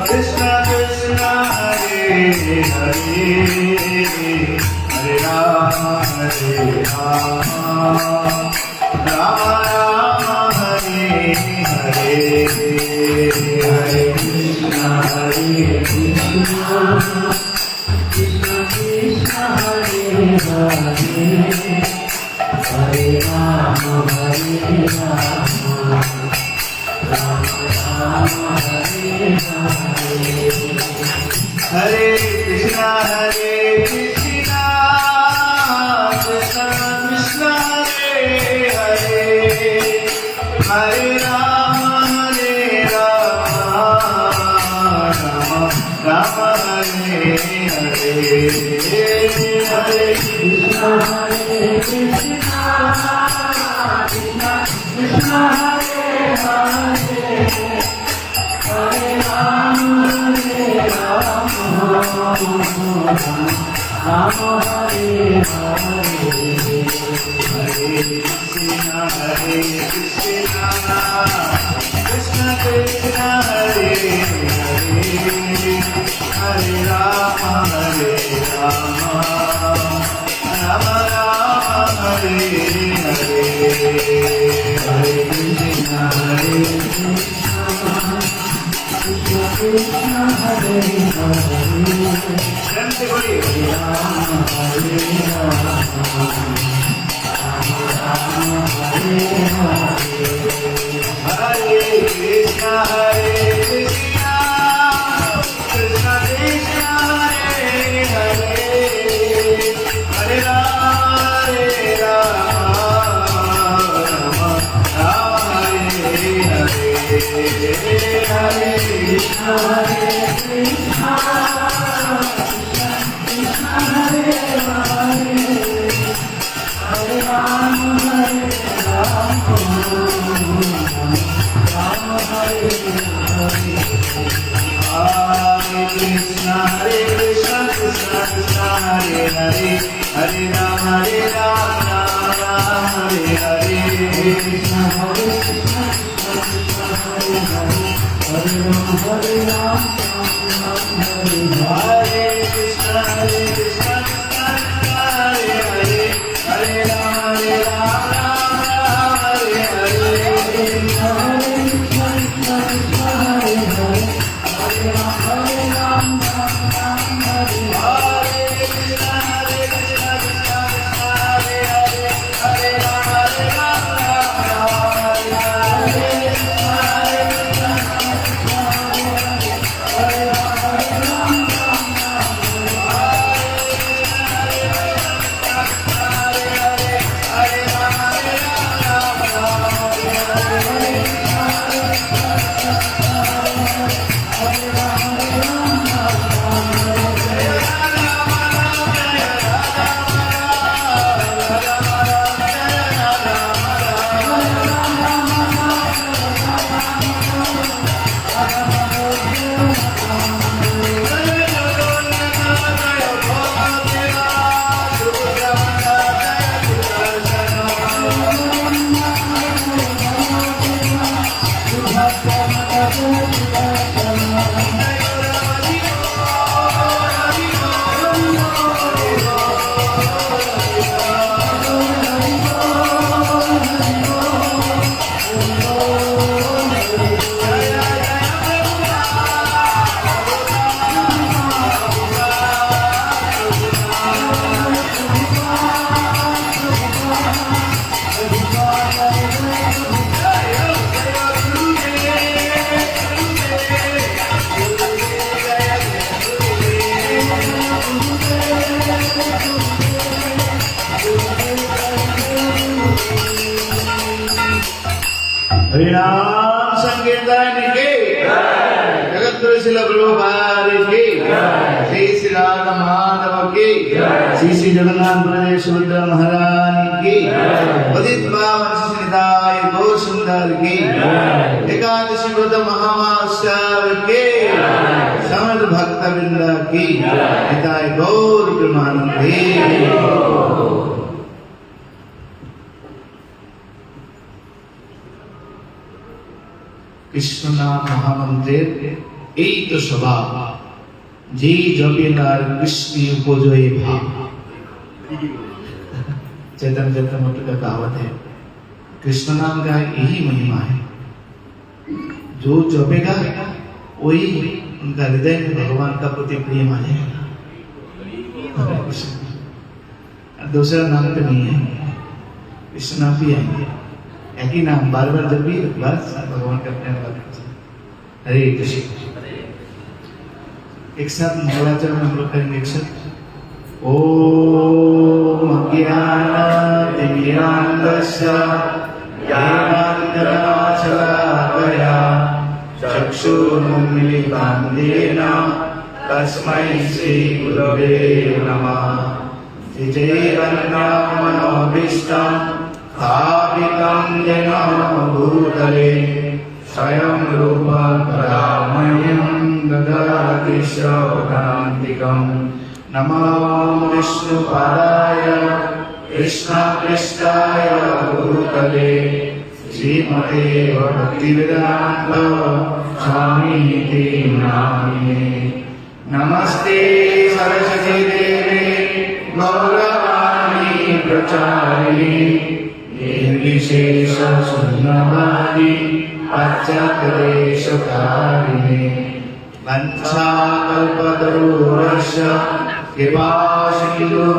Krishna Krishna Hare Hare Hare Rama Rama Rama Hare Hare Hare Krishna Krishna Krishna Hare Hare Hare Rama Hare Krishna Krishna Krishna Hare Hare Hare Rama Rama Hare Hare Hare Krishna Krishna Krishna Hare Hare Hare Rama Rama Hare Hare Hare Krishna Krishna Krishna Hare Hare Hare Rama Rama Rama Hare Hare Hare Krishna Krishna Hare Hare Shante Gori Rama Hare Rama Rama Hare Hare Hare Krishna Krishna Krishna Hare Hare Hare Rama Rama Hare Hare Hare Krishna Krishna Krishna Hare Hare Hare Rama Rama Hare Hare Hare Krishna Krishna Krishna Hare Hare Hare Rama Rama Hare Hare Krishna Krishna Hare Hare Hare Rama Hare Krishna Krishna Hare Hare Hare Rama Hare Hare Krishna Krishna Hare Hare Hare Rama हरिनाम संकीर्तन की जगत गुरु श्रील प्रभुपाद की श्री श्री राधा माधव की श्री श्री जगन्नाथ बलदेव सुभद्रा महारानी की पतित पावन श्री निताय गौर सुंदर की एकादशी व्रत महामास्याव के समस्त भक्त वृंदा की निताय गौर प्रेमानंदे। कृष्ण नाम महामंत्रेर এই তো স্বভাব, যে জপে তার কৃষ্ণ উপজয় भाव। चैतन्य चरितमृत का कहावत है, कृष्ण नाम का यही महिमा है। जो जपेगा वही उनका हृदय में भगवान का प्रति प्रेम आ जाएगा। दूसरा नाम तो नहीं है, कृष्ण नाम भी आएंगे, एक ही नाम बार बार जब भी बस भगवान का प्रेम बढ़ता। हरे कृष्ण। एक साथ मंगलाचरण हम लोग करेंगे। एक साथ ओम अज्ञानतिमिरान्धस्य ज्ञानाञ्जनशलाकया चक्षुरुन्मीलितं येन तस्मै श्रीगुरवे नमः। मनोभीष्टं स्थापितं येन भूतले स्वयं रूपा कलामयं ददाति शोकान्तिकम्। नमो विष्णुपादाय कृष्णपृष्ठाय भूतले श्रीमते भक्तिवेदान्त स्वामिनिति नामिने। नमस्ते सरस्वती देवे गौरवाणी प्रचारिणी निर्विशेष शून्यवादी पाश्चात्यदेशकारिणे। वंशाकल्पतरुश्च कृपासिन्धुभ्यैव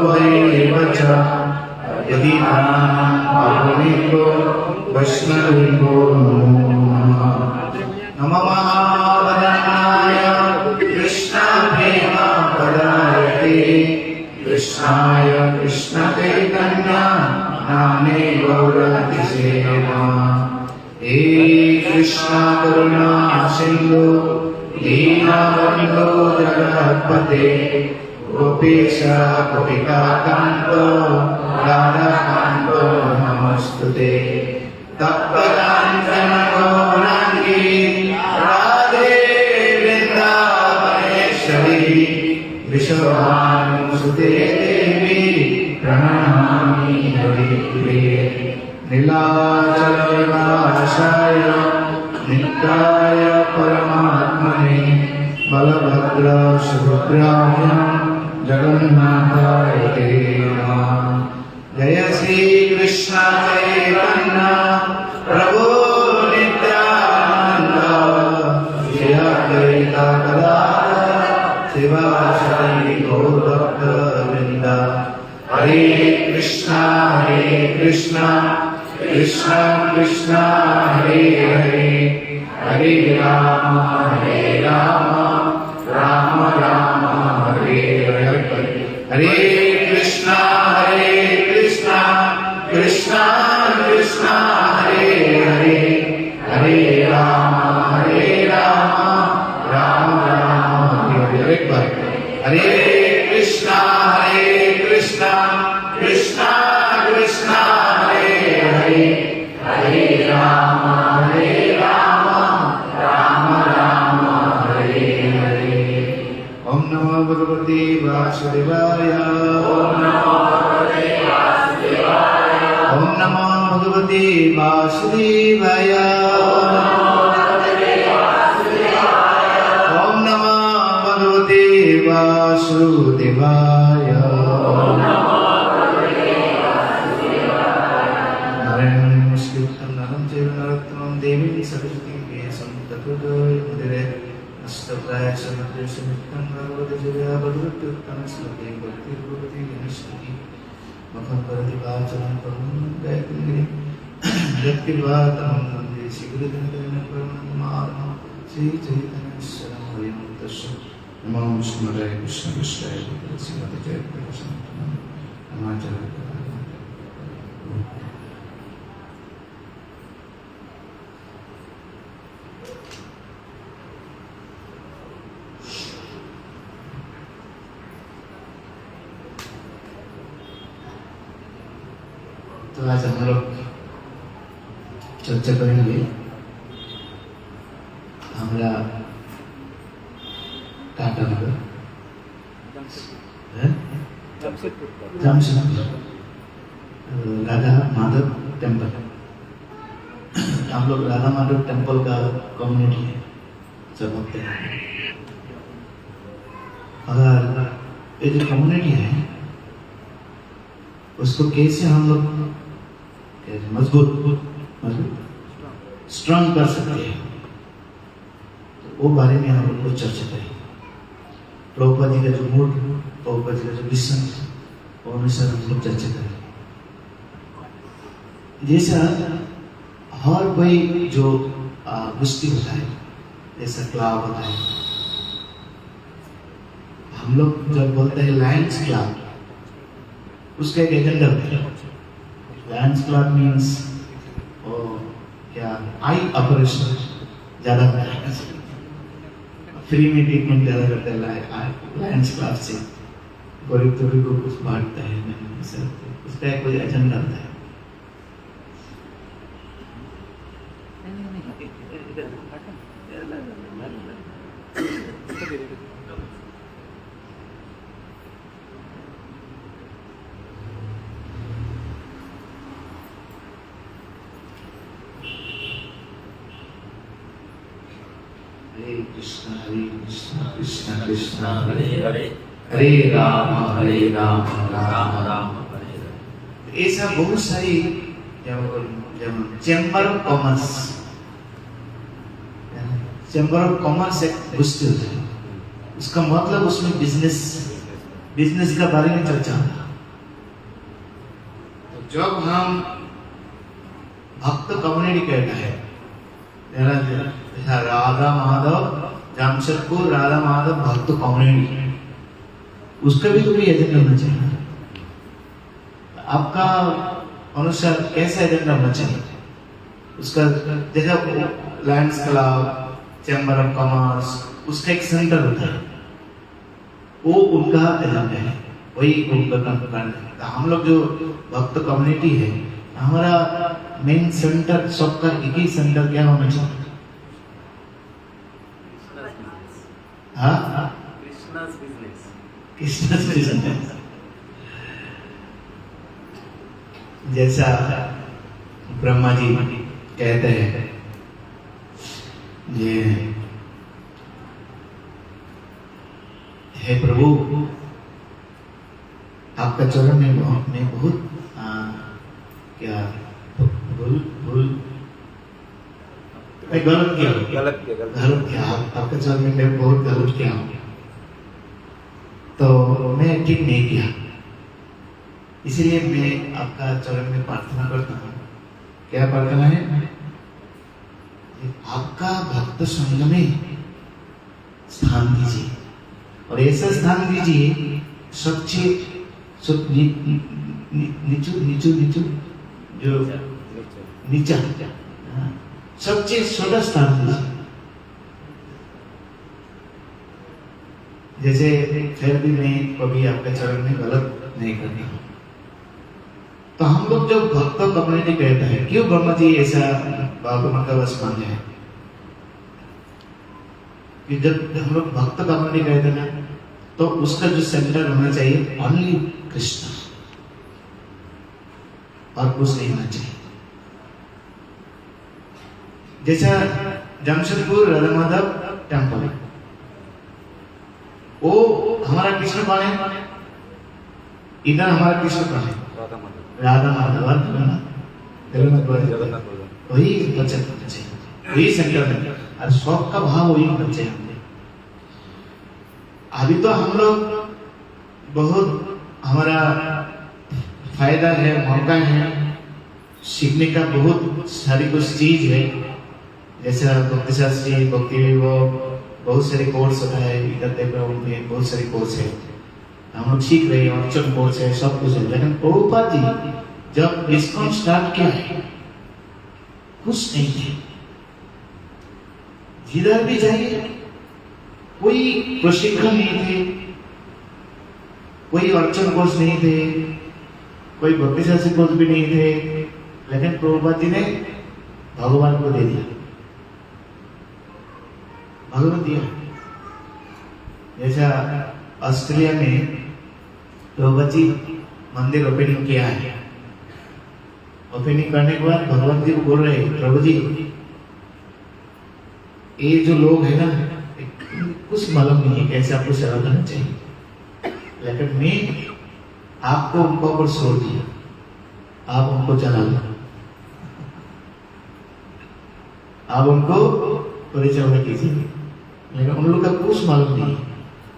च पतितानां वैष्णवेभ्यो नमो नमः। नमो महावदनाय कृष्णप्रेमपदायते कृष्णाय कृष्णचैतन्य नामे गौरतिसे नमः। हे कृष्ण करुणा सिन्धु दीनबन्धो जगत्पते गोपेश गोपिकान्त राधाकान्त नमस्तुते। तप्तकाञ्चन गौराङ्गी राधे वृन्दावनेश्वरी विश्वभानुसुते देवी प्रणमामि हरिप्रिये। नीलाचलनिवासाय नित्याय परमात्मने बलभद्र सुभद्राभ्यां जगन्नाथाय ते नमः। जय श्री कृष्ण चैतन्य प्रभु नित्यानंद जय अद्वैत गदाधर शिवासादि गौरभक्तवृन्द। हरे कृष्ण कृष्ण कृष्ण हरे हरे हरे राम राम राम हरे हरे। हरे कृष्ण कृष्ण कृष्ण हरे हरे हरे राम राम राम हरे हरे। एक बार हरे कृष्ण कृष्ण कृष्ण हरे हरे हरे राम राम राम हरे हरे। ओम नमो भगवते वासुदेवाय। ओम नमो भगवते वासुदेवाय। ओम नमो भगवते वासुदेवाय। नारायणं नमस्कृत्य नरं चैव नरोत्तमं देवीं सरस्वतीं व्यासं ततो जयमुदीरये। नमस्तप्राय समद्वेषमित्तं भगवते जया भगवत्युत्तमं श्लोके भक्तिर्भवति विनश्यति। मुखं करोति वाचालं करोमि गायत्री व्यक्तिवादं वन्दे श्रीगुरुदेवं परमात्मानं श्रीचैतन्येश्वरं हरिं तस्य। नमो विष्णुपदाय कृष्णपृष्ठाय श्रीमते जयप्रकाशाय नमाचार्य। तो आज हम लोग चर्चा करेंगे हमारा टाटा नगर जमशेदपुर राधा माधव टेम्पल। हम लोग राधा माधव टेम्पल का कम्युनिटी है, सब होते हैं। अगर ये जो कम्युनिटी है उसको कैसे हम लोग मजबूत स्ट्रांग कर सकते हैं, तो वो बारे में हम लोग को चर्चा करें। प्रभुपाद जी का जो मूड, प्रभुपाद जी का जो विजन, वो अनुसार हम लोग चर्चा करें। जैसा हर कोई जो गुस्ती होता है, जैसा क्लब होता है, हम लोग जब बोलते हैं लायंस क्लब, उसका एक एजेंडा होता है। लायंस क्लब मीन्स क्या आई ऑपरेशन ज्यादा होता है, फ्री में ट्रीटमेंट ज्यादा करते हैं लायंस क्लब से, गरीब तबके को कुछ बांटता है, उसका एक कोई एजेंडा होता है। हरे कृष्णा कृष्ण कृष्ण हरे हरे, हरे राम राम राम हरे हरे। ऐसा बहुत सारी chamber of commerce, chamber of commerce एक गोष्ठी होता है, उसका मतलब उसमें बिजनेस का बारे में चर्चा होता है। तो जब हम भक्त कम्युनिटी कहता है राधा माधव जमशेदपुर राधा माधव भक्त कम्युनिटी, उसका भी कोई एजेंडा होना चाहिए। आपका अनुसार कैसा एजेंडा होना चाहिए उसका? जैसा Lions club, chamber of commerce, उसका एक सेंटर होता है, वो उनका एजेंडा है, वही उनका काम है। हम लोग जो भक्त कम्युनिटी है, हमारा मेन सेंटर, सबका एक ही सेंटर क्या होना चाहिए? हाँ, कृष्णा's बिजनेस। जैसा ब्रह्मा जी कहते हैं, ये हे प्रभु, आपका चरण में बहुत क्या भूल मैं गलत किया आपका चरण में मैं बहुत गलत किया हूँ, तो मैं ठीक नहीं किया, इसीलिए मैं आपका चरण में प्रार्थना करता हूँ। क्या प्रार्थना है? आपका भक्त संग में स्थान दीजिए, और ऐसा स्थान दीजिए सबसे नीचू जो नीचा, सबसे छोटा स्थान दीजिए। जैसे फिर भी मैं कभी आपके चरण में गलत नहीं करता हूँ। तो हम लोग जो भक्त कम्युनिटी कहते हैं, क्यों ब्रह्मा जी ऐसा मतलब मान जाए कि जब हम लोग भक्त कम्युनिटी कहते हैं ना, तो उसका जो सेंटर होना चाहिए ओनली कृष्ण, और कुछ नहीं होना चाहिए। जैसा जमशेदपुर राधा माधव टेम्पल, वो हमारा कृष्ण कौन है? इधर हमारा कृष्ण कौन है? राधा माधव, वही बच्चे होना चाहिए, वही सेंटर में, और शौक का भाव वही होना चाहिए। अभी तो हम लोग बहुत, हमारा फायदा है, मौका है, सीखने का बहुत सारी कुछ चीज है। जैसे भक्ति शास्त्री, भक्ति विभव, बहुत सारे कोर्स होता है, इधर देख रहे होंगे बहुत सारे कोर्स है, हम लोग सीख रहे हैं, ऑप्शन कोर्स है, सब कुछ है। लेकिन प्रभुपाद जी जब ISKCON स्टार्ट किया है, कुछ नहीं थे, जिधर भी जाइए कोई प्रशिक्षण नहीं थे, कोई ऑप्शन कोर्स नहीं थे, कोई भक्ति शास्त्री कोर्स भी नहीं थे, लेकिन प्रभुपाद जी ने भगवान को दे दिया। भगवत दिया। जैसा ऑस्ट्रेलिया में प्रभु जी मंदिर ओपनिंग किया है, ओपनिंग करने के बाद भगवान जी को बोल रहे हैं, प्रभु जी ये जो लोग है ना, कुछ मालूम नहीं है कैसे आपको सेवा करना चाहिए, लेकिन मैं आपको उनके ऊपर छोड़ दिया, आप उनको चला लो, आप उनको परिचालना कीजिए। लेकिन उन लोग का कुछ मालूम नहीं है।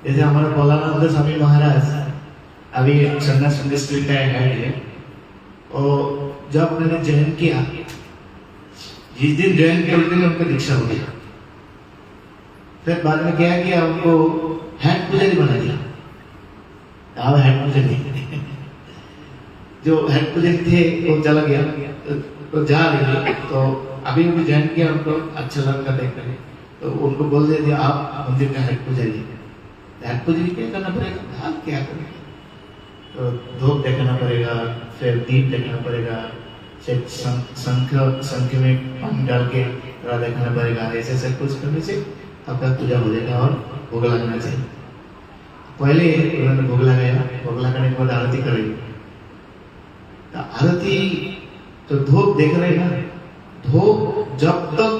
जैसे हमारे पौलानंद स्वामी महाराज अभी सन्यास इंडस्ट्री का हेड है, और जब उन्होंने जॉइन किया, जिस दिन जॉइन किया उस दिन उनका दीक्षा हो गया। फिर बाद में क्या किया, उनको हेड पुजारी बना दिया। अब हेड पुजारी जो हेड पुजारी थे वो चला गया, तो जा रही, तो अभी उनको जॉइन किया, उनको अच्छा लगता देख कर, तो उनको बोल दिया आप मंदिर का हेड पुजारी। हेड पुजारी क्या करना पड़ेगा, आप क्या करेंगे, तो धूप देखना पड़ेगा, फिर दीप देखना पड़ेगा, फिर संख में पानी डाल के थोड़ा देखना पड़ेगा। ऐसे सब कुछ करने से आपका पूजा हो जाएगा और भोग लगाना चाहिए। पहले उन्होंने भोग लगाया, भोग लगाने के बाद आरती करेगी। तो आरती तो धूप देख रहे ना, धूप जब तक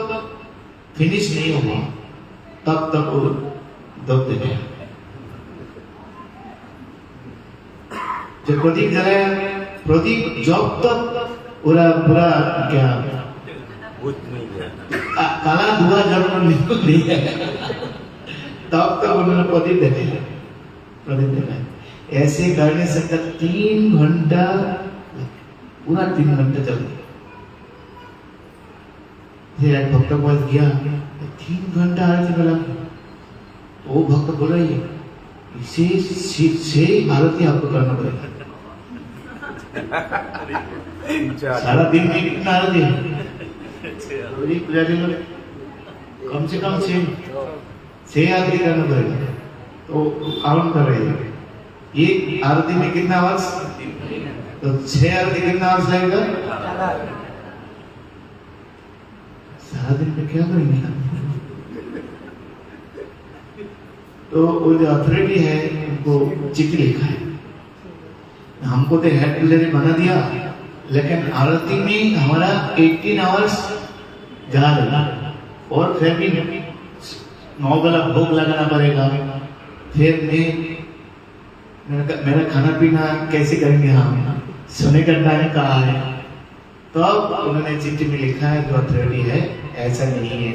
फिनिश नहीं होगा तब तक वो धूप देखेगा। जो प्रदीप जलाया, प्रदीप जब तक पूरा पूरा क्या काला धुआं जब निकल नहीं है तब तक उन्होंने प्रदीप देखे, प्रदीप देखा। ऐसे करने से 3 घंटा, पूरा 3 घंटा चल गया। फिर एक भक्त के पास गया, 3 घंटा आरती में लगा। वो भक्त बोल रही है, इसे आरती आपको करना पड़ेगा। सारा दिन में कितना आरती है, पुजारी में कम से कम 6 आरती करना पड़ेगा। तो काउंट कर रहे हैं, एक आरती में कितना आवाज, तो 6 आरती कितना आवाज लगेगा, सारा दिन में क्या करेंगे। तो वो जो अथॉरिटी है उनको चिट्ठी लिखा है, हमको तो हेड पुजारी बना दिया, लेकिन आरती में हमारा 18 आवर्स जा रहा, और फिर भी 9 वाला भोग लगाना पड़ेगा। फिर मेरा खाना पीना कैसे करेंगे हम, सोने का टाइम कहाँ है। तब उन्होंने चिट्ठी में लिखा है, जो अथॉरिटी है ऐसा नहीं है।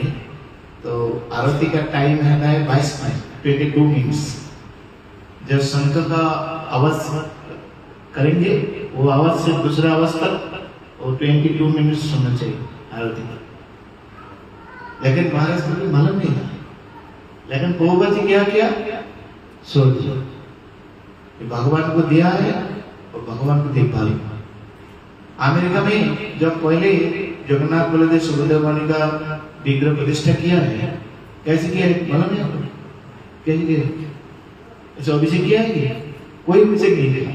तो आरती का टाइम है 22 मिनट्स। जब शंख का आवाज करेंगे, वो आवाज से दूसरा आवाज तक वो 22 मिनट्स सुनना चाहिए आरती का। लेकिन महाराज को भी मालूम नहीं था, लेकिन प्रभुपाद जी क्या किया, सोच भगवान को दिया है और भगवान को देखभाल। अमेरिका में जब पहले जगन्नाथ बलदेव सुभद्रा मानी का विग्रह प्रतिष्ठा किया है, कैसे किया है मालूम है आपको, कैसे किया, ऐसा अभिषेक किया है, कोई अभिषेक नहीं किया,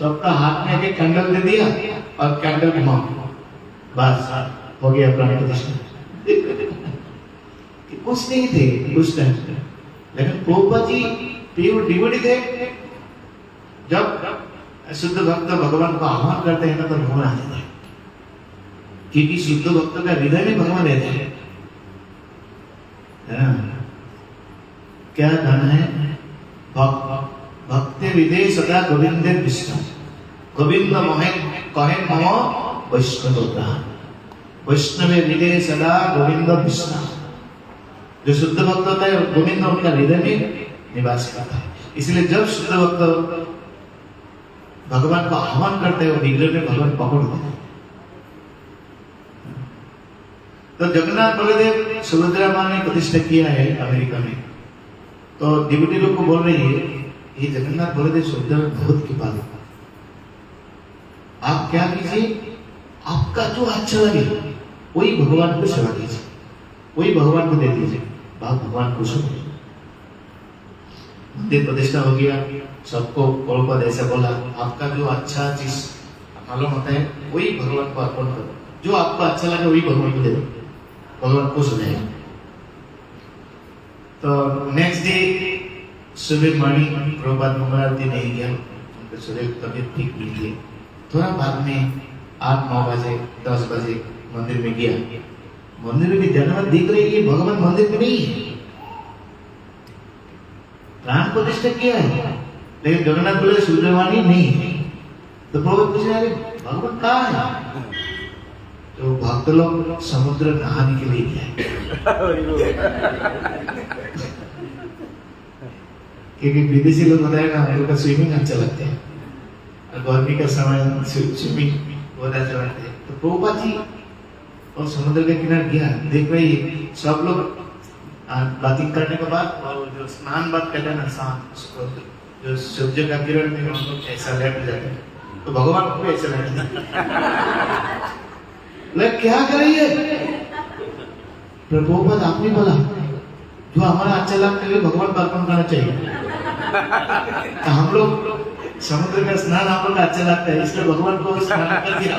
सबका हाथ में एक कैंडल दे दिया और कैंडल घुमाओ, बस हो गया प्राण प्रतिष्ठा। कुछ नहीं थे उस टाइम, लेकिन प्रभुपाद जी प्योर डिवोटी थे। जब शुद्ध भक्त भगवान को आह्वान करते हैं ना, तो भगवान आ जाते हैं, क्योंकि शुद्ध भक्त का हृदय में भगवान रहते हैं। क्या गाना है, भक्त हृदय सदा गोविंद विष्णु, गोविंद मोहे कहे मम वैष्णव प्राण, वैष्णव हृदय सदा गोविंद विष्णु। जो शुद्ध भक्त होता है गोविंद उनका हृदय में निवास करता है। इसलिए जब शुद्ध भक्त भगवान को आह्वान करते हैं, विग्रह में भगवान पकड़ते हैं। तो जगन्नाथ बलदेव सुभद्रा मां ने प्रतिष्ठा किया है अमेरिका में। तो डिवोटी लोग को बोल रही है, ये जगन्नाथ बलदेव सुभद्रा बहुत कृपालु, आप क्या कीजिए, आपका जो अच्छा लगे वही भगवान को सेवा कीजिए, वही भगवान को दे दीजिए, भगवान खुश हो। मंदिर प्रतिष्ठा हो गया, सबको प्रभुपाद ऐसा बोला, आपका जो अच्छा चीज मालूम होता है वही भगवान को अर्पण करो, जो आपको अच्छा लगे वही भगवान को दे दो, भगवान खुश हो जाएगा। तो नेक्स्ट डे सुबह मॉर्निंग प्रभात मंगल आरती नहीं गया, उनका शरीर तबीयत ठीक नहीं थी। थोड़ा बाद में 8-9 बजे 10 बजे मंदिर में गया। मंदिर में जगन्नाथ दिख रही है, भगवान मंदिर में नहीं है, प्राण प्रतिष्ठा किया है, लेकिन जगन्नाथ बोले सूर्यवाणी नहीं है। तो प्रभु पूछे अरे भगवान कहाँ है? तो भक्त लोग समुद्र नहाने के लिए गए, क्योंकि विदेशी लोग बताएगा हम लोग का स्विमिंग अच्छा लगता है और गर्मी का समय स्विमिंग बहुत अच्छा लगता है। तो प्रभुपाद जी और समुद्र के किनारे गया, देख रही सब लोग बातिंग करने के बाद और जो स्नान बात करते हैं ना, जो सूर्य का किरण में हम लोग ऐसा लेट जाते हैं, तो भगवान को भी ऐसा लेट लेकिन क्या करेंगे? प्रभुपाद आपने बोला जो हमारा अच्छा लगता है भगवान को अर्पण करना चाहिए। तो हम लोग समुद्र का स्नान हम लोग अच्छा लगता है, इसलिए भगवान को स्नान कर दिया।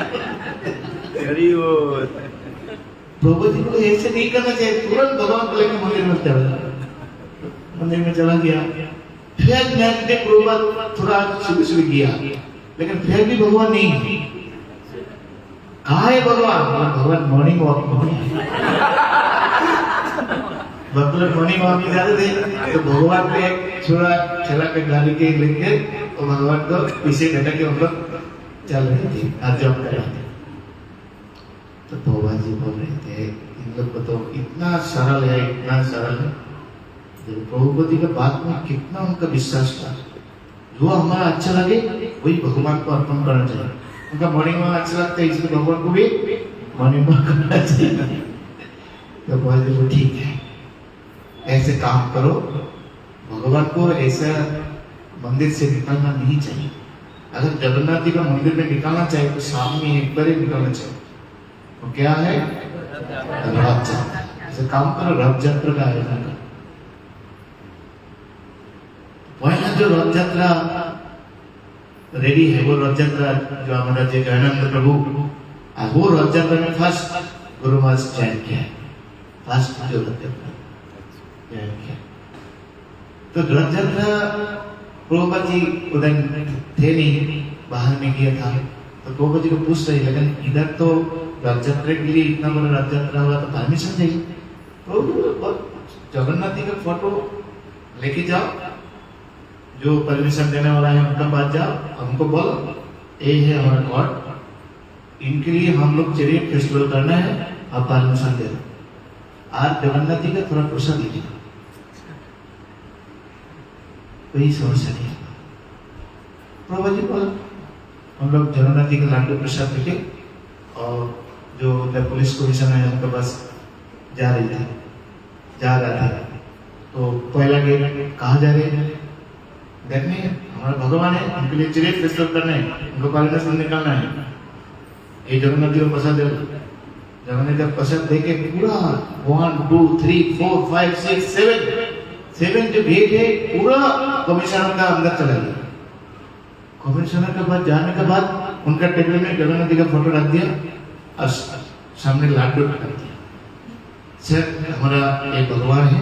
प्रभु जी को ऐसे नहीं करना चाहिए, तुरंत भगवान को लेकर मंदिर में चला गया। फिर नेक्स्ट डे प्रभुपाद थोड़ा सुबह सुबह गया, लेकिन फिर भी भगवान नहीं। कहाँ है भगवान? भगवान मॉर्निंग वॉक में मतलब मॉर्निंग वॉक में जाते थे, तो भगवान को एक छोड़ा चला के गाड़ी के लेके और भगवान को पीछे घटा के हम लोग चल रहे थे, जॉब कर रहे थे। तो भगवान जी बोल रहे थे इन लोग को तो इतना सरल है, इतना सरल है। प्रभुपति के बात में कितना उनका विश्वास था, जो हमारा अच्छा लगे वही भगवान को अर्पण करना चाहिए। उनका मॉर्निंग वॉक अच्छा लगता है, इसलिए भगवान को भी मॉर्निंग वॉक करना चाहिए। तो बोले वो ठीक है, ऐसे काम करो, भगवान को ऐसा मंदिर से निकलना नहीं चाहिए। अगर जगन्नाथ जी का मंदिर में निकलना चाहिए तो सामने एक बार ही निकलना चाहिए। तो क्या है? रथ यात्रा। ऐसे काम करो, रथ यात्रा का आयोजन करो। पहला जो रथ यात्रा रेडी है वो रथ यात्रा जो हमारा जय जगन्नाथ प्रभु, वो रथ यात्रा में फर्स्ट गुरु महाराज जैन किया, फर्स्ट जो रथ यात्रा जैन किया। तो रथ यात्रा प्रभुपाद जी उधर थे नहीं, बाहर में किया था। तो प्रभुपाद जी को पूछ रहे, लेकिन इधर तो रथ यात्रा के लिए इतना बड़ा रथ यात्रा हुआ तो परमिशन चाहिए। तो जगन्नाथ जी का फोटो लेके जाओ, जो परमिशन देने वाला है उनका पास जाओ, हमको बोलो ये है हमारा गॉड, इनके लिए हम लोग चैरियट फेस्टिवल करना है, आप परमिशन दे दो। आज जगन्नाथ जी का थोड़ा प्रसाद लीजिए, कोई समस्या नहीं। प्रभु जी बोला हम लोग जगन्नाथ जी का लाडू प्रसाद लेके और जो पुलिस कमीशन है उनके पास जा रहा था। तो पहला गेट कहाँ जा रहे हैं? देखने हमारा भगवान है, उनके लिए चैरियट फेस्टिवल करना है, उनको परमिशन निकालना है। ये जगन्नाथ जी को प्रसाद दे, जगन्नाथ जी प्रसाद देके पूरा 1 2 3 4 5 6 7 जो गेट है पूरा कमिश्नर का अंदर चला गया। कमिश्नर के बाद जाने के बाद उनका टेबल में जगन्नाथ जी का फोटो रख दिया और सामने लाडू रख दिया। सर हमारा एक भगवान है,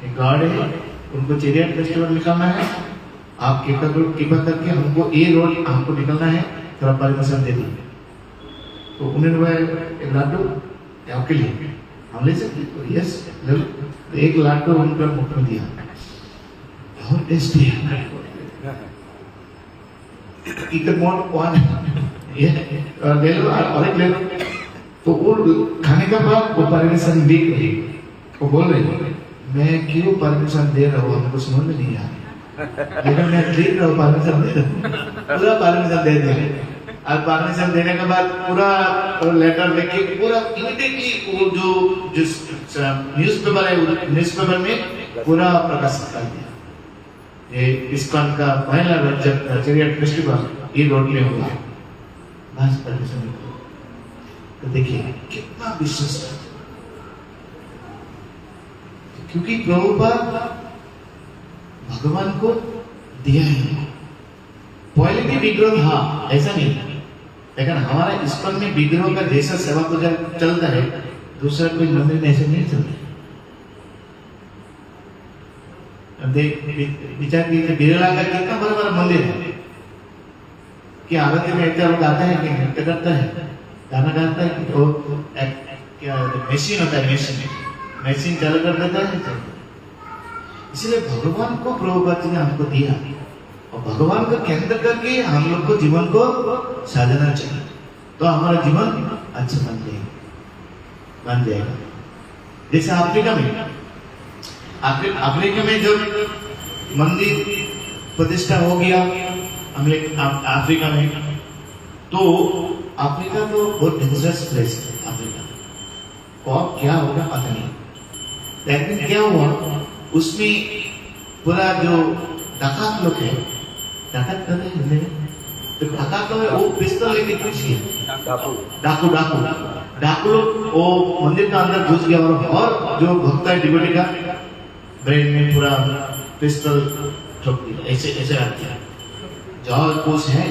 एक गॉड है, उनको चैरियट फेस्टिवल निकालना है, आप कृपा करके हमको ये रोड हमको निकलना है, थोड़ा परमिशन दे दीजिए। तो उन्होंने बोला लाडू आपके लिए हम ले सकते? तो यस, तो एक लाडू उनका मुख में दिया, बहुत टेस्टी है, इधर मोट वन ये ले लो और एक ले लो। तो वो खाने के बाद वो परमिशन देख रही, वो बोल रही मैं क्यों परमिशन दे रहा हूँ, हमको समझ में नहीं आ रहा, लेकिन मैं देख रहा हूँ परमिशन दे रहा हूँ। पूरा परमिशन दे दिया और परमिशन देने के बाद पूरा लेटर लेके पूरा इमीडिएटली वो जो जिस न्यूज़पेपर है न्यूज़पेपर में पूरा प्रकाशित कर दिया। ये इस्कॉन का पहला चैरियट फेस्टिवल ये रोड में होगा, बस परमिशन। तो देखिए कितना विश्वास है, क्योंकि प्रभुपाद भगवान को दिया है। पहले भी विग्रह था ऐसा नहीं, लेकिन हमारा इस्कॉन में विग्रह का जैसा सेवा पूजा चलता है, दूसरा कोई मंदिर में ऐसे नहीं चलता। देख विचार कीजिए बिरला का कितना बड़ा बड़ा मंदिर है कि आरती में इतना लोग आते हैं कि नृत्य करता है, गाना गाता है कि वो क्या मशीन होता है, मशीन चालू कर देता है। इसलिए भगवान को प्रभुपाद जी ने हमको दिया और भगवान को केंद्र करके हम लोग को जीवन को साधना चाहिए, तो हमारा जीवन अच्छा बन जाएगा। जैसे अफ्रीका में जब मंदिर प्रतिष्ठा हो गया अफ्रीका में, तो अफ्रीका तो बहुत डेंजरस प्लेस है। अफ्रीका कब क्या होगा पता नहीं, लेकिन क्या हुआ उसमें पूरा जो डाकत लोग है, डाकत करते हैं तो डाकत लोग वो पिस्तौल लेके घुस गए, डाकू लोग वो मंदिर का अंदर घुस गया और जो भक्त है डिवोटी का ब्रेन में पूरा पिस्तौल ठोक दिया, ऐसे रख दिया। जहाँ कुछ है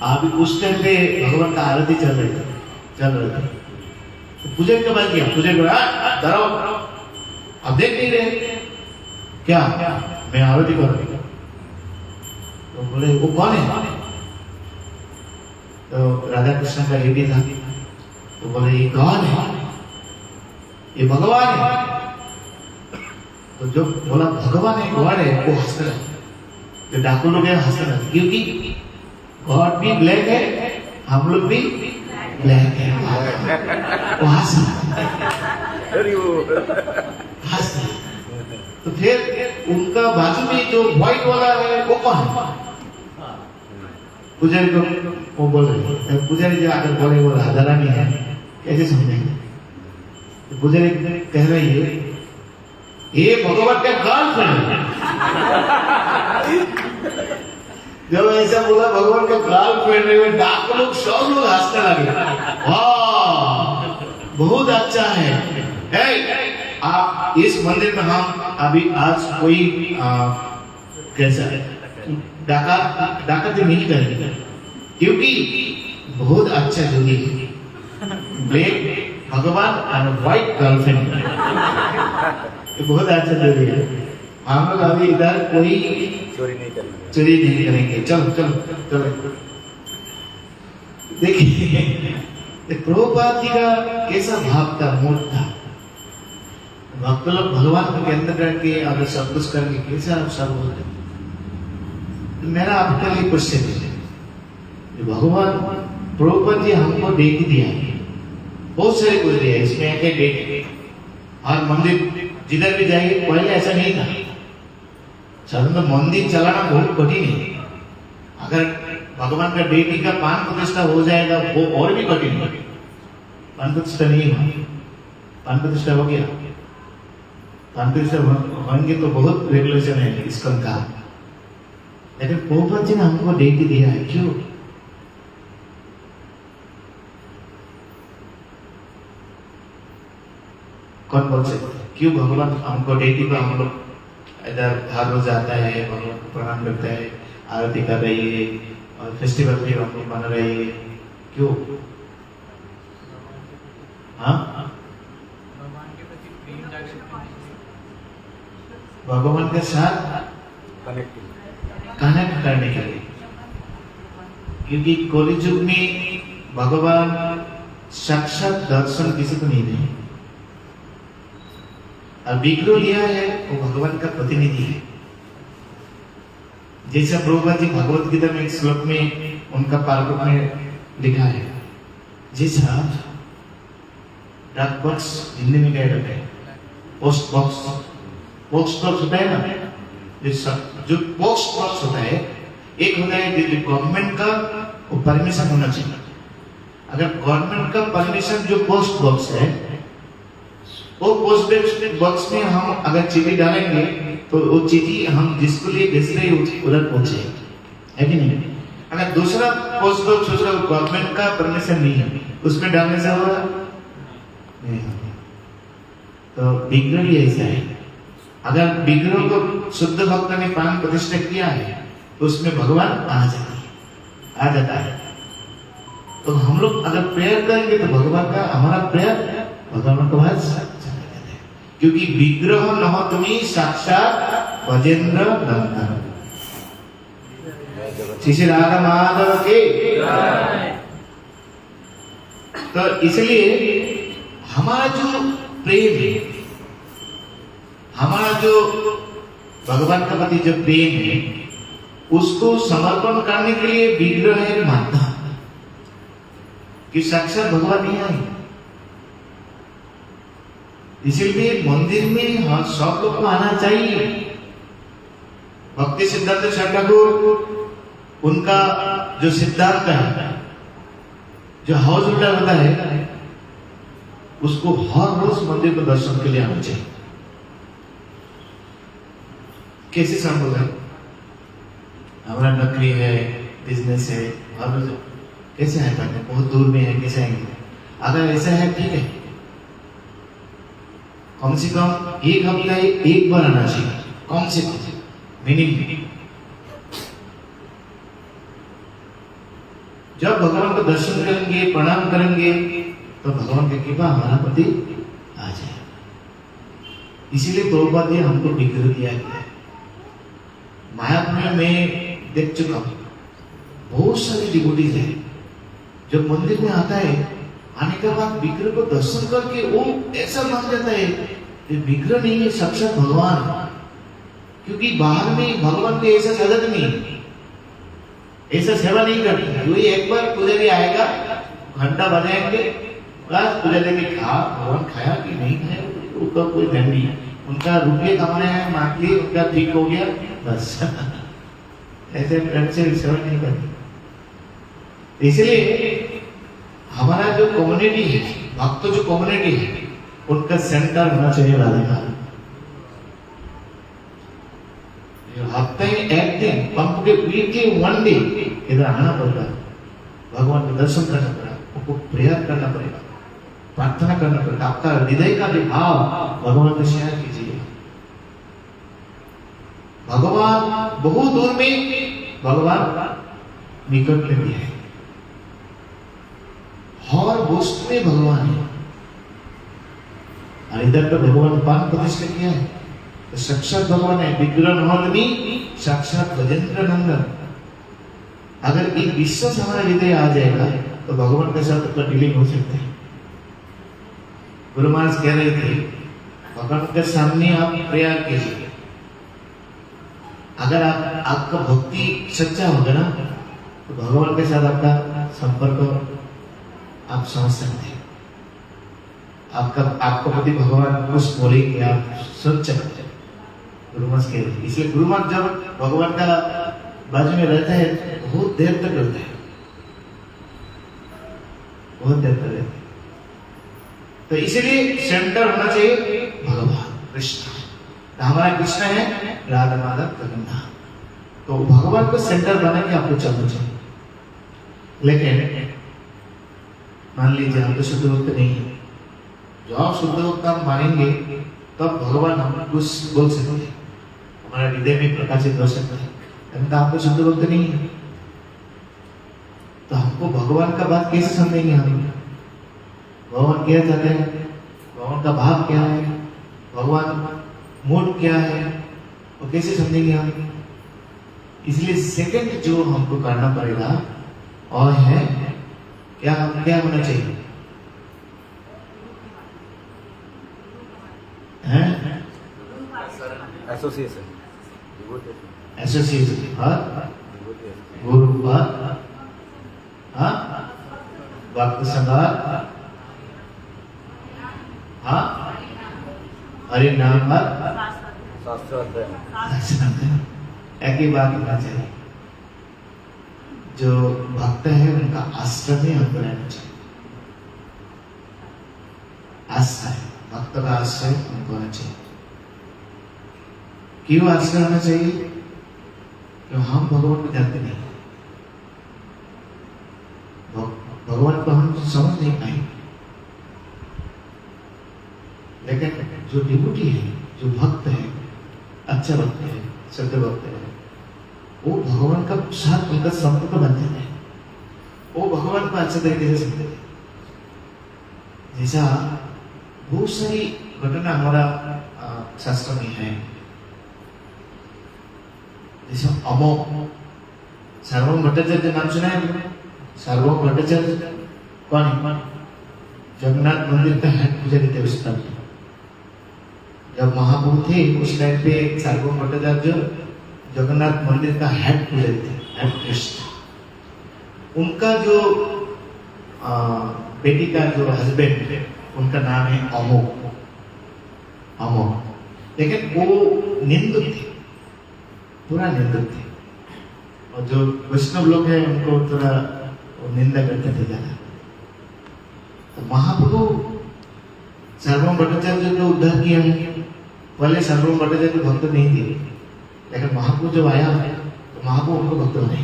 अभी उस टाइम पे भगवान का आरती चल रही थी, तो पुजारी के पास गया, पुजारी को डरो अब देख नहीं रहे क्या मैं आरती कर रही हूँ। तो बोले वो कौन है? तो राधा कृष्ण का बेटी था, तो बोले ये कौन है? ये भगवान है। तो जो बोला भगवान है गॉड है, वो हंसने लगे, तो डाकू लोग हंसने लगे, क्योंकि गॉड भी ब्लैक है, हम लोग भी ब्लैक है। वो हंस तो फिर उनका बाजू में जो व्हाइट वाला है वो कौन है? पुजारी को वो बोल रहे, पुजारी जो आकर बोले वो राधा रानी है, कैसे समझेंगे? तो पुजारी कह रही है ये भगवान का गर्लफ्रेंड है। जब ऐसा बोला भगवान का गर्लफ्रेंड है, डाकू लोग सब लोग हंसने लगे, वाह बहुत अच्छा है। आप इस मंदिर में हम अभी आज कोई कैसा डाकत नहीं करेंगे, क्योंकि बहुत अच्छा जोड़ी है, ब्लैक भगवान और व्हाइट गर्लफ्रेंड, बहुत अच्छा जोड़ी है। हम लोग अभी इधर कोई चोरी नहीं करेंगे। चलो देखिए प्रभुपाद जी का कैसा भाव था, मूड था। भक्त लोग भगवान को केंद्र करके अगर सब कुछ करके कैसे आप सब होते। तो मेरा आपके लिए क्वेश्चन है, भगवान प्रभुपाद जी हमको देख दिया है, बहुत सारे कुछ दिया, इसमें एक डेट हर मंदिर जिधर भी जाइए, पहले ऐसा नहीं था। साधारण मंदिर चलाना बहुत कठिन है। अगर भगवान का बेटी का पान प्रतिष्ठा हो जाएगा वो और भी कठिन है। पान प्रतिष्ठा नहीं हुआ, पान प्रतिष्ठा हो गया, पान प्रतिष्ठा होंगे तो बहुत रेगुलेशन है इसका का। लेकिन प्रभुपाद जी ने हमको डेट दिया है, क्यों? कौन बोल सकते क्यों भगवान हमको डेटी पर हम लोग इधर हर रोज आता है, भगवान को प्रणाम करता है, आरती कर रही है और फेस्टिवल भी हम लोग मना रहे हैं, क्यों? हाँ, भगवान के साथ कनेक्ट करने के लिए, क्योंकि कलियुग में भगवान साक्षात दर्शन किसी को नहीं दे। और विग्रह लिया है वो भगवान का प्रतिनिधि है। जैसा प्रभुपाद जी भगवत गीता में एक श्लोक में उनका पार्क में लिखा है, जैसा डाक बॉक्स हिंदी में कह रहे हैं, पोस्ट बॉक्स होता है ना, जो पोस्ट बॉक्स होता है, एक होता है गवर्नमेंट का परमिशन होना चाहिए। अगर गवर्नमेंट का परमिशन जो पोस्ट बॉक्स है, वो पोस्ट बॉक्स में हम अगर चिट्ठी डालेंगे तो वो चिट्ठी हम जिसको लिए भेज रहे हैं उधर पहुंचे, है कि नहीं? अगर दूसरा पोस्ट बॉक्स दूसरा गवर्नमेंट का परमिशन नहीं है, उसमें डालने से होगा नहीं। तो विग्रह भी ऐसा है, अगर विग्रह को शुद्ध भक्त ने प्राण प्रतिष्ठा किया है तो उसमें भगवान आ जाता है। तो हम लोग अगर प्रेयर करेंगे तो भगवान का हमारा प्रेयर भगवान के पास क्योंकि विग्रह नह तुम्ही साक्षात गजेंद्र नंदन। श्री राधा माधव के। तो इसलिए हमारा जो प्रेम है, हमारा जो भगवान का प्रति जो प्रेम है, उसको समर्पण करने के लिए विग्रह है मानता कि साक्षात भगवान नहीं आए। इसीलिए मंदिर में हाँ सब लोग को आना चाहिए। भक्ति सिद्धांत ठाकुर उनका जो सिद्धांत है, जो हाउस होल्डर होता है, उसको हर रोज मंदिर में दर्शन के लिए आना चाहिए। कैसे संभव है? हमारा नौकरी है, बिजनेस है, हर रोज कैसे आए पाएंगे? बहुत दूर में है, कैसे आएंगे? अगर ऐसा है ठीक है, कम से कम एक हफ्ता एक बार आना चाहिए, कम से कम मिनिमम। जब भगवान का दर्शन करेंगे, प्रणाम करेंगे, तो भगवान की कृपा हमारा प्रति आ जाए। इसीलिए प्रभुपाद जी हमको विग्रह दिया गया है। मायापुर में मैं देख चुका हूँ, बहुत सारे डिवोटीज है जो मंदिर में आता है, आने के बाद विग्रह को दर्शन करके वो ऐसा मान जाता है कि विग्रह नहीं है, साक्षात भगवान। क्योंकि बाहर में भगवान के ऐसा सजग नहीं, ऐसा सेवा नहीं करते। वही एक बार पुजारी आएगा, घंटा बजाएंगे, बस पुजारी ने खा, भगवान खाया कि नहीं खाया उसका कोई ध्यान नहीं है। उनका रुपये कमाने हैं, मांग लिए, उनका ठीक हो गया, बस। ऐसे ढंग से सेवा नहीं करते। इसलिए हमारा जो कम्युनिटी है, भक्त जो कम्युनिटी है, उनका सेंटर होना चाहिए राधा का। हफ्ते में एक दिन, पंप के वीकली वन डे इधर आना पड़ता है, भगवान का दर्शन करना पड़ेगा, उनको प्रेयर करना पड़ेगा, प्रार्थना करना पड़ेगा। आपका हृदय का भी भाव भगवान को शेयर कीजिए। भगवान बहुत दूर में, भगवान निकट में भी है। हर वस्तु में भगवान है। और इधर तो भगवान पान प्रतिष्ठा किया है, तो साक्षात भगवान है। विग्रह नहोदमी साक्षात गजेंद्र नंदन। अगर एक विश्वास हमारे हृदय आ जाएगा तो भगवान के साथ अपना डीलिंग हो सकता है। गुरु महाराज कह रहे थे, भगवान के सामने आप प्रेयर कीजिए। अगर आपका भक्ति सच्चा होगा ना, तो भगवान के साथ आपका संपर्क आप समझ सकते हैं। आपको प्रति भगवान कुछ बोलेंगे, आप सोच सकते हैं। गुरु महाराज कह रहे, इसलिए गुरु महाराज जब भगवान का बाजू में रहता है, बहुत देर तक रहता है, बहुत देर तक रहता है। तो इसलिए सेंटर होना चाहिए भगवान कृष्ण। हमारा कृष्ण है राधा माधव जगन्नाथ, तो भगवान को सेंटर बना के आपको चलना चाहिए। लेकिन मान लीजिए हम तो शुद्ध भक्त नहीं है, जो आप शुद्ध भक्त हम मानेंगे तब भगवान हम कुछ बोल सकते हैं, हमारा हृदय में प्रकाशित हो सकता है। लेकिन आप तो शुद्ध भक्त नहीं है, तो हमको भगवान का बात कैसे समझेंगे? हम भगवान क्या चाहते हैं, भगवान का भाव क्या है, भगवान मूड क्या है, वो कैसे समझेंगे हम? इसलिए सेकंड जो हमको करना पड़ेगा और है क्या होना चाहिए? एसोसिएशन गुरु भक्त संगात, हरि नाम एक ही बात होना चाहिए। जो भक्त है उनका आश्रम में हमको रहना चाहिए। आश्रय, भक्त का आश्रय हमको होना चाहिए। क्यों आश्रय होना चाहिए? क्यों हम भगवान को जानते नहीं, भगवान को हम समझ नहीं पाए। लेकिन जो डिवोटी है, जो भक्त है, अच्छा भक्त है, सत्य भक्त है, वो भगवान का साथ उनका संपर्क बन जाता है। वो भगवान को अच्छे तरीके से समझते हैं। जैसा बहुत सारी घटना हमारा शास्त्र में है। जैसे अमोक सार्वभौम भट्टाचार्य नाम सुना है? सार्वभौम भट्टाचार्य कौन है? जगन्नाथ मंदिर का हेड पुजारी थे उस टाइम। जब महाप्रभु थे उस टाइम पे सार्वभौम भट्टाचार्य जगन्नाथ मंदिर का हेड पुजारी थे, हेड प्रीस्ट। उनका जो बेटी का जो हस्बैंड उनका नाम है अमोक। अमोक लेकिन वो निंदक थे, पूरा निंदक थे। और जो वैष्णव लोग हैं उनको थोड़ा निंदा करते थे ज्यादा। तो महाप्रभु सार्वभौम भट्टाचार्य को उद्धार किया है। पहले सार्वभौम भट्टाचार्य भक्त नहीं थे, लेकिन महाप्रभु जब आया तो महाप्रभु उनको भक्त बने।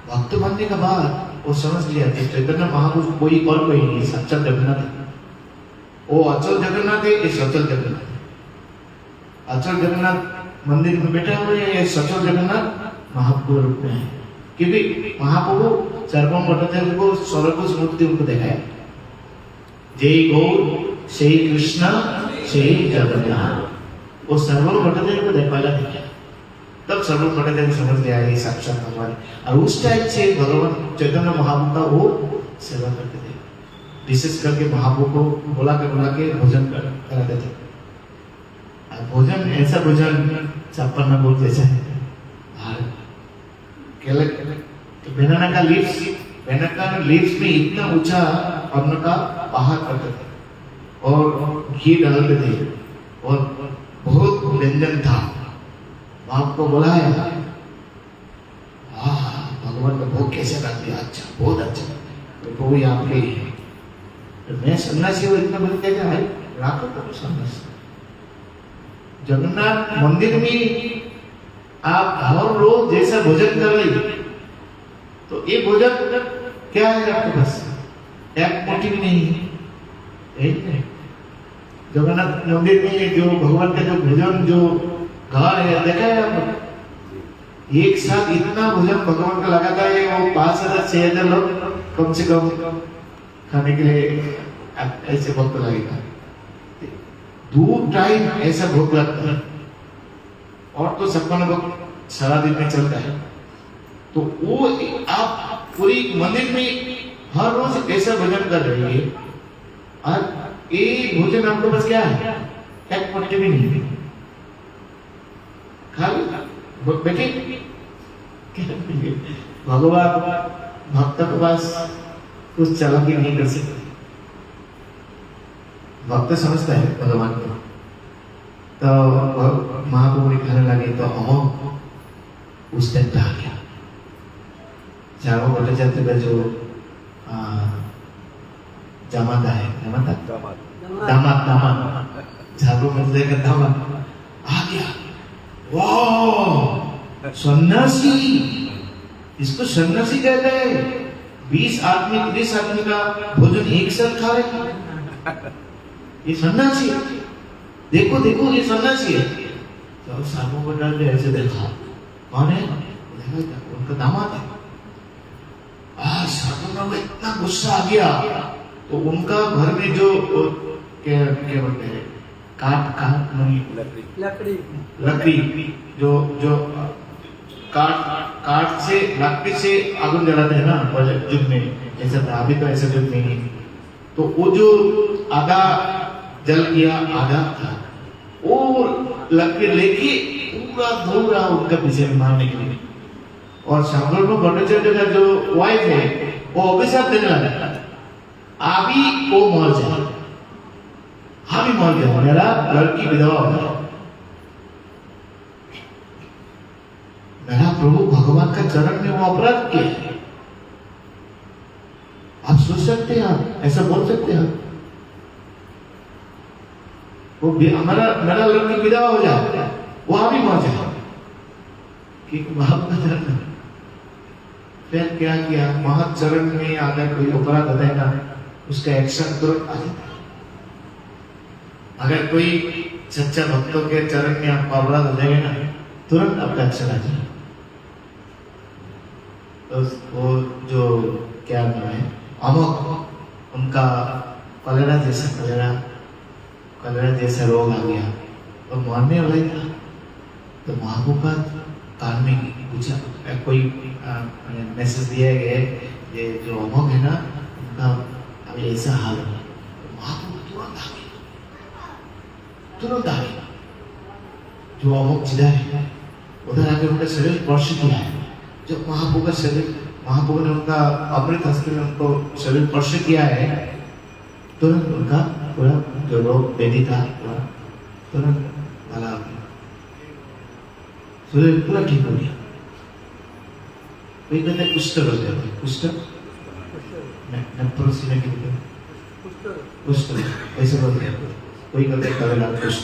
भक्त बनने के बाद वो समझ लिया कि चैतन्य महाप्रभु कोई और कोई नहीं, सच्चा जगन्नाथ है। वो अचल जगन्नाथ है, ये सचल जगन्नाथ है। अचल जगन्नाथ मंदिर में बैठा हुए हैं, ये सचल जगन्नाथ महाप्रभु रूप में है। क्योंकि महाप्रभु सार्वभौम भट्टाचार्य को सर्वोच्च मूर्ति उनको दिखाया, जय गौर श्री कृष्ण श्री जगन्नाथ। वो सार्वभौम भट्टाचार्य को देखा, तब सार्वभौम भट्टाचार्य समझ गया ये साक्षात भगवान। और उस टाइप से भगवान चैतन्य महाप्रभु का वो सेवा करते थे। विशेष करके महाप्रभु को बुला के भोजन कराते थे। भोजन ऐसा भोजन छप्पन भोग जैसा है। बनाना का लीव्स में इतना ऊंचा अन्न का पहाड़ करते थे और घी डालते थे और बहुत व्यंजन था। आपको बुलाया, भगवान का भोग कैसे करते हैं? अच्छा, बहुत अच्छा, तो वो यहाँ पे है। तो मैं सन्यासी हूँ, इतना बोलते क्या है? राखो तो सन्यासी। जगन्नाथ मंदिर में आप हर रोज जैसा भोजन कर रहे, तो ये भोजन क्या है आपके पास? एक मोटी भी नहीं है। जगन्नाथ मंदिर में जो भगवान का जो भोजन जो घर है, देखा है आपने? एक साथ इतना भोजन भगवान का लगाता है, वो 5,000-6,000 लोग कम से कम खाने के लिए ऐसे भक्त लगेगा। 2 टाइम ऐसा भोग लगता है, और तो 56 भोग सारा दिन में चलता है। तो वो आप पूरी मंदिर में हर रोज ऐसा भोजन कर रही है, और ये भोजन आपके पास क्या है? एक पट्टी भी नहीं है। बेटे भगवान भक्त के पास कुछ चालाकी नहीं कर सकते। भक्त समझता है भगवान को। तो महाप्रभु ने खाने लगे तो अमोक उस टाइम पे आ गया। चारों भट्टाचार्य का जो दामाद झाड़ू मिलते का दामाद आ गया। वाह, सन्यासी, इसको सन्यासी कहते हैं। 20 आदमी 30 आदमी का भोजन एक साथ खा रहे, ये सन्यासी। देखो देखो ये सन्यासी है। तो साधु मंडल ने ऐसे देखा, कौन है? उनका दामाद है। साधु को इतना गुस्सा आ गया, तो उनका घर में जो क्या बोलते हैं, लकड़ी जो काट से लकड़ी से आग जलाते हैं ना पहले युग में, ऐसा था। अभी तो ऐसा युग नहीं है। तो वो जो आधा जल गया, आधा था, वो लकड़ी लेके पूरा धोरा उनका पीछे मारने के लिए। और सार्वभौम भट्टाचार्य का जो वाइफ है वो अभिशाप देने लगा, अभी वो मर जाए, हम ही मर जाए, मेरा लड़की विधवा हो जाए। मेरा प्रभु भगवान का चरण में वो अपराध किया है। आप सोच सकते हैं, आप ऐसा बोल सकते हैं? वो मेरा लड़की विधवा हो जाए, वो अभी मर जाए, कि बाप का चरण। फिर क्या किया? महाचरण में अगर कोई अपराध होता है ना, उसका एक्शन तुरंत आ जाता है। अगर कोई सच्चा भक्तों के चरण में आपका अपराध हो जाएगा ना, तुरंत आपका एक्शन आ जाएगा। तो वो जो क्या नाम है, अमोक, उनका कलेरा जैसा कलेरा कलरा जैसा रोग आ गया और मरने वाला ही था। तो महाप्रभु का कान में पूछा, कोई मैसेज दिया गया ये जो अमोघ है ना उनका अभी ऐसा हाल है। तो महाप्रभु तुरंत आ गए जो अमोघ जिला है उधर आके उनका शरीर स्पर्श किया है। जब महाप्रभु का शरीर, महाप्रभु ने उनका अमृत हस्त में उनको शरीर स्पर्श किया है, तुरंत उनका पूरा जो रोग व्याधि था तुरंत भला हो गया, शरीर पूरा ठीक हो गया। कोई कहते कुष्ठ हो जाता है, कुष्ठ नेप्रोसी में कुष्ठ ऐसे बोलते हैं, कोई कहते करेला कुष्ठ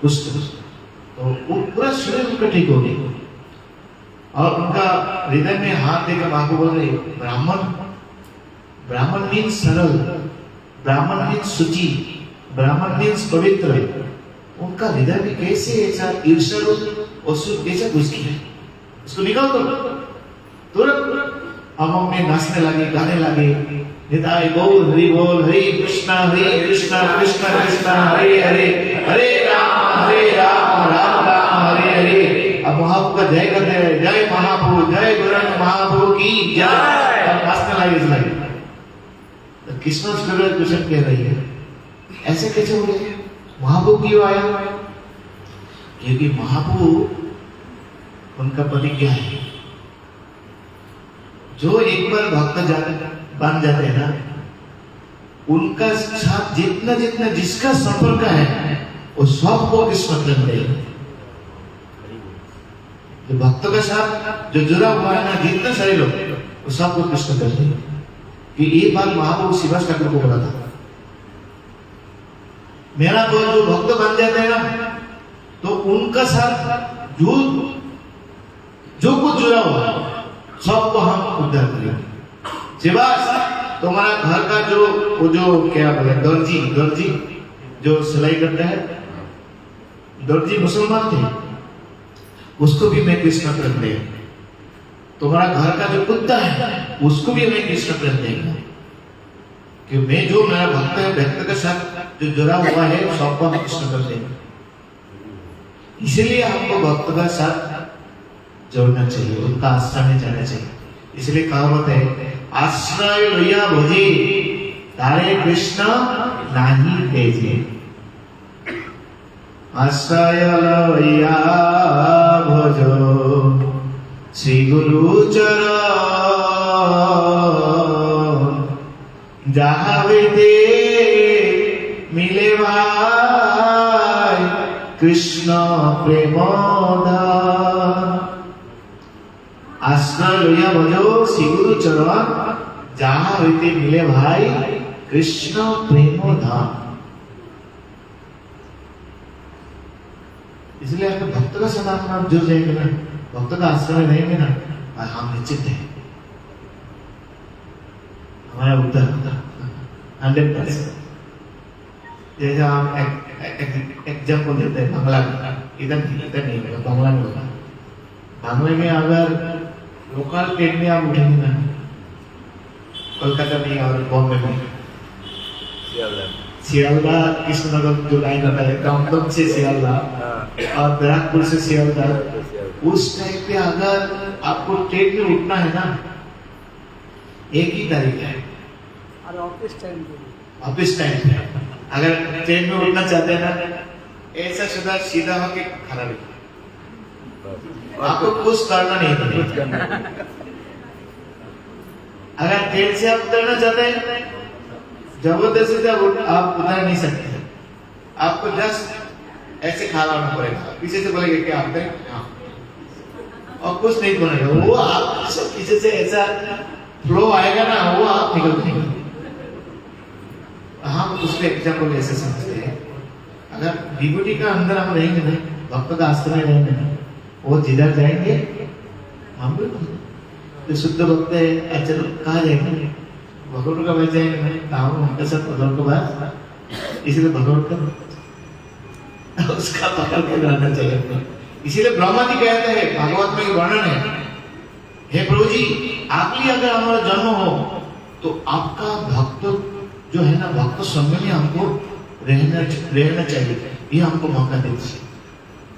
कुष्ठ, तो वो पूरा शरीर उनका ठीक हो गया। और उनका हृदय में हाथ देकर महाप्रभु बोल रहे, ब्राह्मण मीन्स सरल, ब्राह्मण मीन्स शुचि, ब्राह्मण मीन्स पवित्र। उनका हृदय में कैसे ऐसा ईर्ष्या और कैसे घुस गया, उसको निकाल दो। तुरंत अमोघ में नाचने लगे, गाने लगे, निताय गौर हरि बोल, हरे कृष्णा कृष्णा कृष्णा हरे हरे, हरे राम राम राम हरे हरे। अब महाप्रभु का जय करते हैं, जय महाप्रभु, जय गौरांग महाप्रभु की जय। अब नाचने लगे इस लगे। तो कृष्ण स्पिरिचुअल क्वेश्चन कह रही है, ऐसे कैसे हो गया? महाप्रभु क्यों आया? क्योंकि महाप्रभु उनका प्रतिज्ञा है, जो एक बार भक्त बन जाते हैं ना, उनका साथ जितना जितना जिसका संपर्क है वो सबको कृष्ण प्रेम देगा। जो भक्त के साथ जो जुड़ा हुआ है ना, जितने सारे लोग, वो सबको कृष्ण प्रेम देगा। कि एक बार महाप्रभु शिवास ठाकुर को बोला था, मेरा कोई जो भक्त बन जाते हैं ना, तो उनका साथ जो कुछ जुड़ा हुआ है सबको हम उद्धार करेंगे। शिवास तुम्हारा घर का जो क्या बोले, दर्जी जो सिलाई करता है, दर्जी मुसलमान थे, उसको भी मैं कृष्ण प्रेम देगा। तुम्हारा घर का जो कुत्ता है उसको भी मैं कृष्ण प्रेम देगा। कि मैं जो मेरा भक्त है, भक्त के साथ जो जुड़ा हुआ है सबको हम कृष्ण प्रेम देगा। इसलिए हमको भक्त का साथ जोड़ना चाहिए, उनका आश्रय में जाना चाहिए। इसलिए कहावत है, आश्रय लैया भजे तारे कृष्ण नाही भेजे। आश्रय लैया भजो श्री गुरु चरण, जहाँ दे मिले भाई कृष्ण प्रेम दान। आश्रय लैया भजो श्री गुरु चरण, जहाँ हृदय मिले भाई कृष्ण प्रेम धाम। इसलिए आपके भक्त का सदा आप जुड़ जाएंगे ना, भक्त का आश्रय रहेंगे ना, हम निश्चित हैं हमारा उद्धार 100%। जैसे हम एग्जाम्पल देते हैं बांग्ला में, इधर नहीं होगा, बांग्ला में होगा। बांग्ला में अगर लोकल ट्रेन में आप उठेंगे ना, कोलकाता में और बॉम्बे में, सियालदा कृष्णनगर जो लाइन आता है, दमदम से सियालदा और बैरकपुर से सियालदा, उस टाइम पे अगर आपको ट्रेन में उठना है ना, एक ही तारीख है, ऑफिस टाइम पे अगर ट्रेन में उठना चाहते हैं ना, ऐसा सीधा होके खड़ा रहिए, आपको कुछ करना नहीं पड़ेगा। अगर ट्रेन से आप उतरना चाहते हैं, जबरदस्ती आप उतर नहीं सकते, आपको जस्ट ऐसे खड़ा होना पड़ेगा। पीछे से बोलेंगे क्या आप और कुछ नहीं बोलेगा, वो आप पीछे से ऐसा फ्लो आएगा ना, वो आप निकल जाएंगे। हम उसके एग्जाम्पल ऐसे समझते हैं, अगर विभूति का अंदर हम रहेंगे ना, भक्त का आश्रय में रहेंगे ना, वो जिधर जाएंगे हम भी तो शुद्ध भक्त है। अच्छा कहाँ जाएंगे? भगवान का बैठ जाएंगे ना, हम उनके साथ भगवान को बात, इसलिए भगवान का उसका पकड़ के रहना चाहिए। इसीलिए ब्रह्मा जी कहते हैं, भागवत में वर्णन है, हे प्रभु जी आपकी अगर हमारा जन्म हो तो आपका भक्त जो है ना, भक्त संग में हमको रहना चाहिए, ये हमको मौका देती है।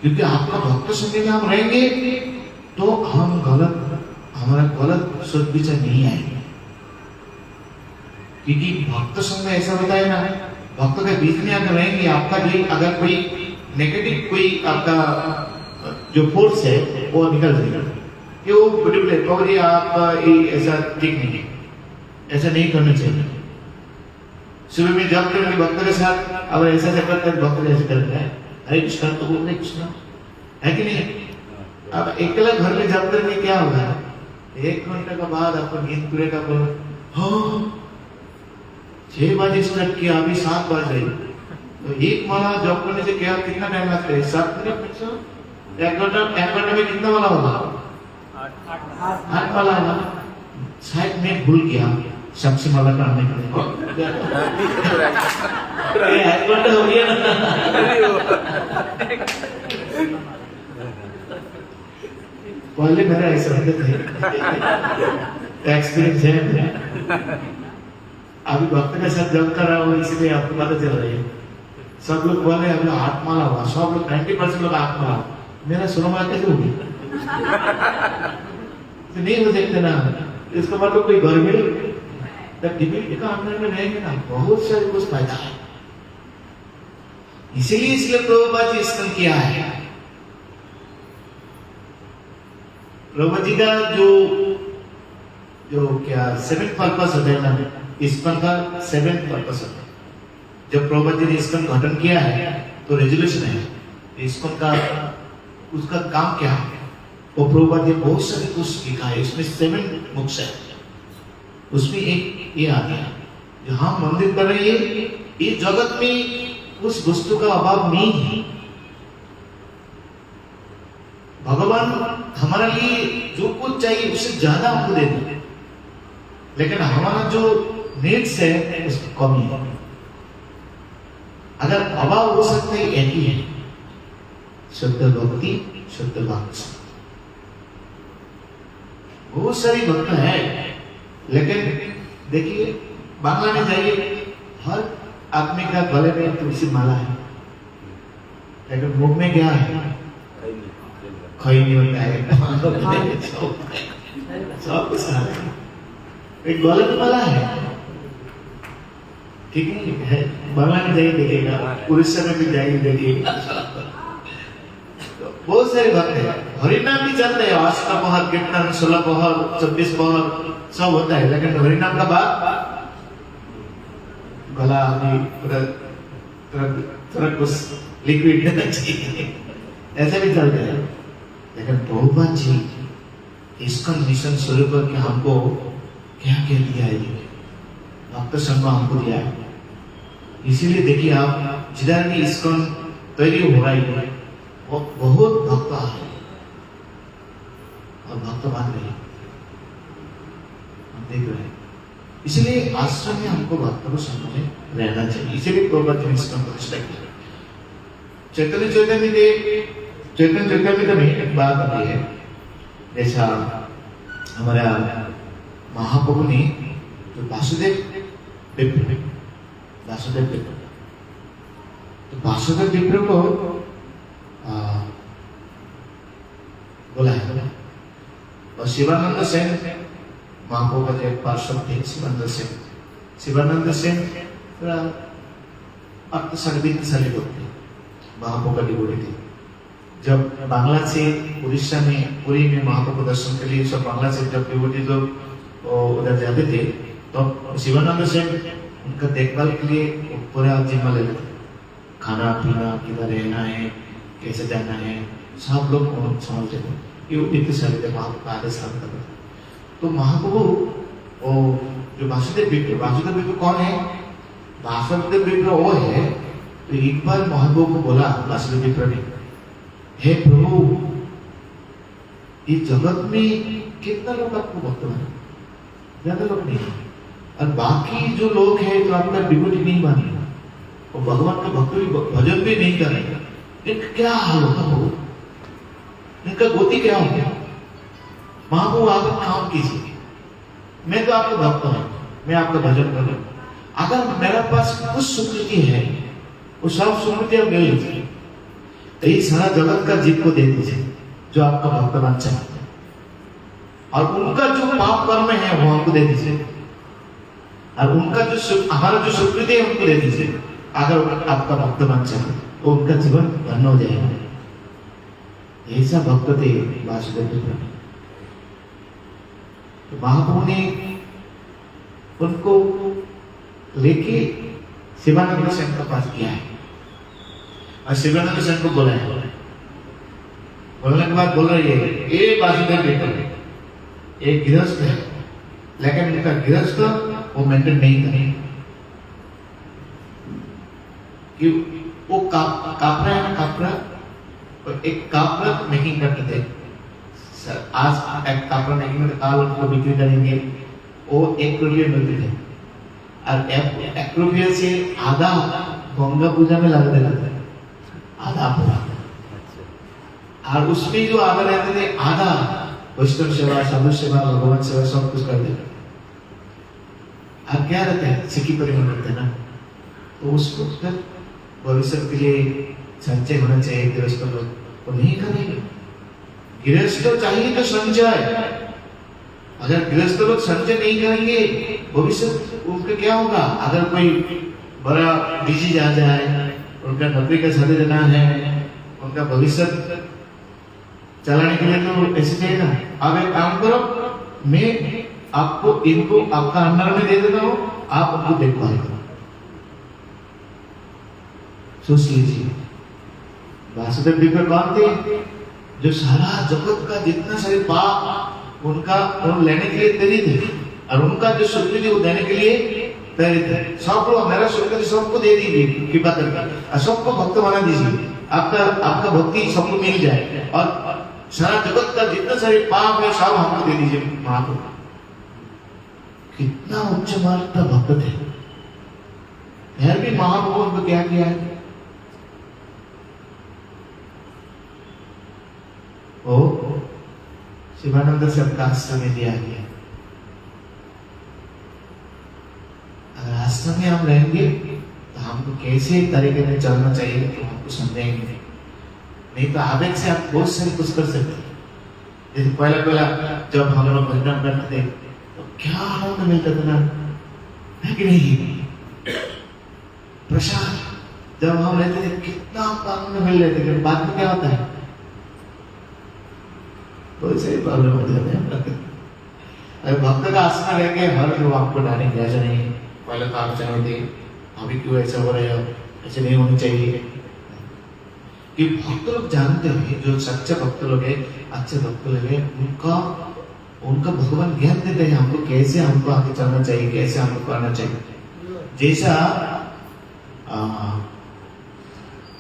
क्योंकि आपका भक्त संग में हम रहेंगे तो हमारा गलत सोच विचार नहीं आएंगे। क्योंकि भक्त संग में ऐसा होता है ना, भक्त के बीच में अगर रहेंगे, आपका भी अगर कोई नेगेटिव कोई आपका जो फोर्स है वो निकल जाएगा कि वो बड़े बड़े आप ये ऐसा ठीक नहीं है, ऐसा नहीं करना चाहिए। सुबह में जब करेंगे भक्त के साथ, अब ऐसा करता है भक्त ऐसे करता है, हरे कृष्ण तो बोल रहे कृष्ण है कि नहीं। अब अकेला घर में जब करेंगे क्या होगा, 1 घंटे का बाद आपको नींद पूरे का बोलो, हाँ 6 बजे स्टार्ट किया, अभी 7 बज रही, तो 1 माला जॉब करने से क्या कितना टाइम लगता है, 7 मिनट। 1 घंटा में कितना माला होगा, 8 माला होगा। शायद मैं भूल गया सबसे माला करने के लिए, 1 घंटा हो गया ना। पहले मेरा ऐसा होता था, एक्सपीरियंस है। अभी भक्त के साथ जब कर रहा हूँ इसलिए आपको पता चल रही है। सब लोग बोले हम लोग 8 माला हुआ, सब लोग 90% लोग 8 माला, मेरा 16 माला कैसे होगी? नहीं हो सकते ना। इसका मतलब कोई घर में डिबेट का अंदर में रहेंगे ना, बहुत सारे कुछ फायदा है। इसलिए प्रभुपाद जी इसका किया है। प्रभुपाद जी का जो क्या 7th पर्पस होता है ना, इसका 7th पर्पस होता है। जब प्रभुपाद जी ने इसका गठन किया है तो रेजोल्यूशन है इसका का उसका काम क्या है, वो प्रभुपाद जी बहुत सारे कुछ लिखा है। इसमें 7 बुक्स है, उसमें एक ये आता है जो हम मंदिर कर रहे हैं, ये जगत में उस वस्तु का अभाव नहीं है। भगवान हमारे लिए जो कुछ चाहिए उससे ज्यादा हमको दे दें, लेकिन हमारा जो नीड्स है उसकी कमी है। अगर अभाव हो सकते हैं एक ही है, शुद्ध भक्ति शुद्ध भक्त। बहुत सारी भक्त है, लेकिन देखिए बांग्ला में जाइए, हर आदमी का गले में तुलसी माला है, लेकिन मुंह में क्या है, खई नहीं होता है। सब कुछ एक गले में माला है, ठीक है। बांग्ला में जाइए देखिएगा, उड़ीसा में भी जाइए देखिएगा, बहुत सारे भक्त है। हरिनाम भी चलते हैं, 8 का पहर, कीर्तन 16 पहर, 26 पहर सब होता है, लेकिन हरिनाम का बाद गला थोड़ा कुछ लिक्विड देना चाहिए, ऐसे भी चलते हैं। लेकिन प्रभुपाद जी इसका मिशन शुरू करके हमको क्या क्या दिया है, भक्त संग हमको दिया है। इसीलिए देखिए आप जिधर भी इसका तैयारी हो रहा है, वो बहुत भक्त आ रहे और भक्त मान रहे, हम देख रहे हैं। इसलिए आश्रम में हमको भक्तों को संग में रहना चाहिए। इसीलिए प्रभुपाद जी ने इसका प्रतिष्ठा किया। चैतन्य चैतन्य में एक बात आती है, जैसा हमारा महाप्रभु ने जो वासुदेव विप्र, तो वासुदेव विप्र को बोला है, और शिवानंद सेन महाप्रभु का जो एक पार्षद थे, शिवानंद सेन थोड़ा अर्थशास्त्री लोग थे, महाप्रभु का डिवोटी थे। जब बांग्ला से उड़ीसा में पुरी में महाप्रभु दर्शन के लिए सब बांग्ला से जब डिवोटी लोग उधर जाते थे, तो शिवानंद सेन उनका देखभाल के लिए पूरा जिम्मा ले लेते, खाना पीना, किधर रहना है, कैसे जाना है, सब लोग समझते थे। ये इतने सारे थे, महाप्रभु आदेश करते थे। तो महाप्रभु जो वासुदेव विप्र कौन है? वासुदेव विप्र वो है। तो एक बार महाप्रभु को बोला वासुदेव विप्र ने, हे प्रभु, इस जगत में कितना लोग आपको भक्त माने? ज्यादा लोग नहीं, और बाकी जो लोग हैं तो आपका डिवोटी नहीं माने, और भगवान का भक्त भी भजन भी नहीं कर रहे, इनका क्या हाल होगा? प्रभु इनका गति क्या हो गया? महाप्रभु आप काम कीजिए, मैं तो आपका भक्त हूं, मैं आपका भजन करूं। अगर मेरे पास कुछ स्वीकृति है वो सब सुकृति अब ले लीजिए, यही सारा जगत का जीव को दे दीजिए जो आपका भक्त बनना चाहते हैं, और उनका जो पाप कर्म है वो हमको दे दीजिए, और उनका जो हमारा जो सुकृति है उनको दे दीजिए। अगर आपका भक्त बनना चाहते तो उनका जीवन धन्य हो जाएगा। ऐसा भक्त थे वासुदेव जी। तो महाप्रभु ने उनको लेके शिवानंद सेन के पास किया है, और शिवानंद सेन को बोला है। बोलने के बाद बोल रही है, ये वासुदेव बेटा एक गृहस्थ है, लेकिन उनका गृहस्थ वो मेंटेन नहीं करे कि वो कापरा है ना, कापरा एक कापरा मेकिंग करते थे सर। आज एक कापरा मेकिंग में काल उनको बिक्री करेंगे, वो 1 रुपये मिलते थे, और 1 रुपये से आधा गंगा पूजा में लगा देते थे, आधा पूरा, और उसमें जो आधा रहते थे आधा वैष्णव सेवा, साधु सेवा, भगवान सेवा सब कुछ कर देते। अब क्या रहता है, सिक्की परिवार करते हैं ना, तो उसको फिर भविष्य के लिए संचय होना चाहिए। गृहस्थ लोग वो नहीं करेंगे, गृहस्थ चाहिए तो संचय। अगर गृहस्थ लोग संचय नहीं करेंगे भविष्य उनका क्या होगा? अगर कोई बड़ा डिजीज आ जाए, उनका नौकरी का साधे देना है, उनका भविष्य चलाने के लिए तो ऐसे चाहिए ना। अब एक काम करो, मैं आपको इनको आपका अंडर में दे देता हूँ, आप उनको देखभाल करो। सोच लीजिए वासुदेव जी पे कौन थे जो सारा जगत का जितना सारे पाप उनका लेने के लिए तैयार थे, और उनका जो सुकृति वो देने के लिए तैयार थे। सबको मेरा सुकृति सबको दे दीजिए कृपा करके, सबको भक्त बना दीजिए, आपका भक्ति सबको मिल जाए, और सारा जगत का जितना सारे पाप है सब हमको दे दीजिए। महाप्रभु कितना उच्च मार्ग का भक्त थे, फिर भी महाप्रभु उनको क्या किया है? ओ शिवानंद से आपका आश्रम में दिया गया। अगर आश्रम में हम रहेंगे तो हमको कैसे तरीके में चलना चाहिए तो हमको समझेंगे, नहीं तो आवेग से आप बहुत सारे कुछ कर सकते हैं। जैसे पहला जब हम लोग भजन करते थे तो क्या आनंद मिलता था ना, है कि नहीं? प्रसाद जब हम लेते थे कितना आनंद मिल रहे थे, बाद में क्या होता है तो ऐसे प्रॉब्लम हो जाते हैं। अगर भक्त का आसना रहेंगे हर लोग आपको डालेंगे, ऐसा नहीं पहले तो आप चाहते अभी क्यों ऐसा हो रहा है, ऐसे नहीं होनी चाहिए। कि भक्त लोग जानते हैं, जो सच्चे भक्त लोग हैं, अच्छे भक्त लोग हैं, उनका भगवान ज्ञान देते हैं हमको कैसे हमको आगे चलना चाहिए, कैसे हमको करना चाहिए। जैसा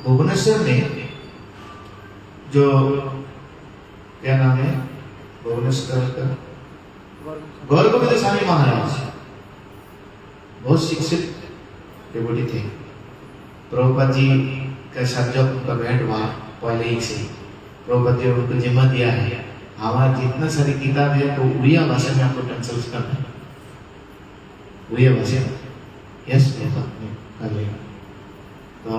भुवनेश्वर में जो क्या नाम है भुवनेश्वर का गौरगोविंद स्वामी महाराज बहुत शिक्षित डिवोटी थे। प्रभुपाद जी का साथ जब उनका भेंट हुआ पहले ही से प्रभुपाद जी उनको जिम्मा दिया है, हमारा जितना सारी किताब है तो उड़िया भाषा में आपको ट्रांसलेट करना है, उड़िया भाषा यस कर लेगा। तो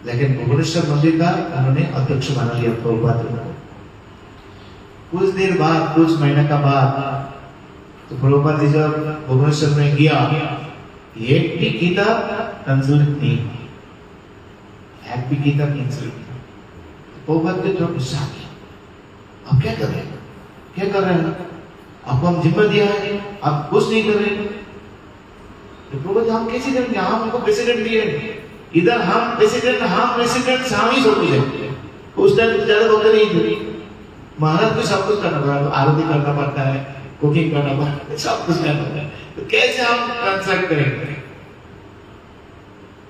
लेकिन भुवनेश्वर मंदिर का उन्होंने अध्यक्ष बना लिया प्रभुपाद को। कुछ देर बाद, कुछ महीने का बाद तो प्रभुपाद जी जब भुवनेश्वर में गया, एक भी किताब ट्रांसलेट नहीं, एक भी किताब ट्रांसलेट नहीं। प्रभुपाद जी थोड़ा गुस्सा आ गया, अब क्या कर रहे हैं, क्या कर रहे हैं, आपको हम जिम्मा दिया है, आप कुछ नहीं कर रहे। तो प्रभुपाद हम कैसे करेंगे, हम हमको प्रेसिडेंट दिए, इधर हम प्रेसिडेंट हम ही सब कुछ उस टाइम ज्यादा बोलते नहीं थे। महाराज को सब कुछ करना पड़ता है, आरती करना पड़ता है, कुकिंग करना पड़ता है, सब कुछ करना पड़ता है, तो कैसे हम ट्रांसलेट करेंगे?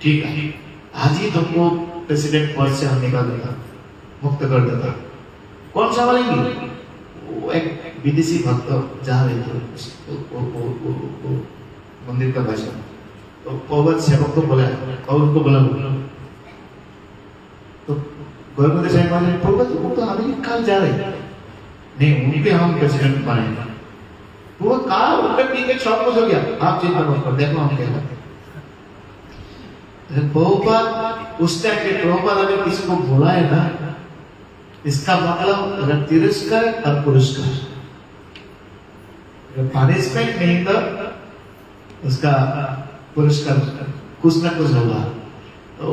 ठीक है, आज ही तुमको प्रेसिडेंट पद से हम निकाल देगा, मुक्त कर देता। कौन संभालेंगे? वो एक विदेशी भक्त जा रहे थे मंदिर का भाषण, तो पौवत सेवक को बोला और उनको बोला तो गौरगोविंद साहब बोले पौवत वो तो अभी कल जा रहे नहीं, उनके हम प्रेसिडेंट बनाएंगे। वो कहा उनका ठीक है, सब कुछ हो गया, आप चिंता मत करो, देखो हम क्या करते हैं। पौवत उस टाइम पे प्रभुपाद ने किसको बुलाया ना, इसका मतलब अगर तिरस्कार और पुरस्कार, पनिशमेंट नहीं तो उसका पुरस्कार कुछ ना कुछ होगा। तो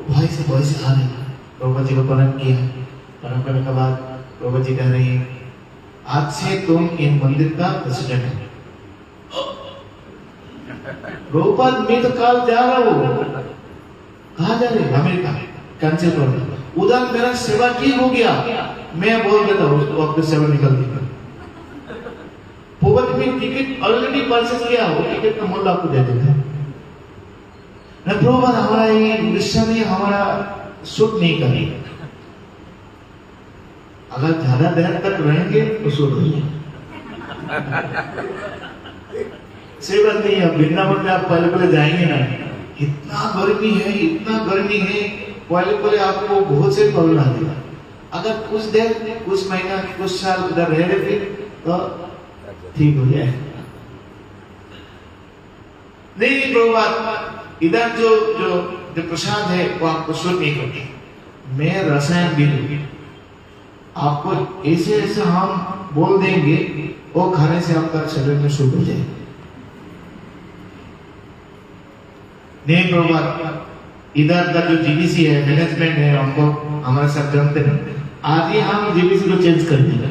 भाई से आ रहे प्रभुपाद जी को प्रणाम किया। प्रणाम करने के बाद प्रभुपाद जी कह रही है आज से तुम इन मंदिर का प्रेसिडेंट हो। प्रभुपाद मैं तो कल जा रहा हूँ। कहाँ जा रहे? अमेरिका। कैंसिल कर दो। उधर मेरा सेवा ठीक हो गया, मैं बोल देता हूँ उसको अपने सेवा निकल दी। प्रभुपाद में टिकट ऑलरेडी परचेज किया, वो टिकट का मूल्य आपको दे देगा। प्रभुपाद हमारा ये उड़ीसा में हमारा सूट नहीं करेगा, अगर ज्यादा देर तक रहेंगे तो सूट हो जाएगा। सही बात नहीं है। वृंदावन में आप पहले जाएंगे ना, इतना गर्मी है, इतना गर्मी है, पहले आपको बहुत से प्रॉब्लम आती है। अगर कुछ देर, कुछ महीना, कुछ साल उधर रह रहे तो ठीक हो जाए। नहीं प्रभुपाद, इधर जो प्रसाद है वो आपको सूट नहीं करती। मैं रसायन भी दूंगी आपको, ऐसे ऐसे हम बोल देंगे वो खाने से आपका शरीर में सूट हो जाए। नहीं प्रभुपाद, इधर का जो जीबीसी है, मैनेजमेंट है, हमको हमारे साथ जानते नहीं, आज ही हम जीबीसी को चेंज कर देंगे।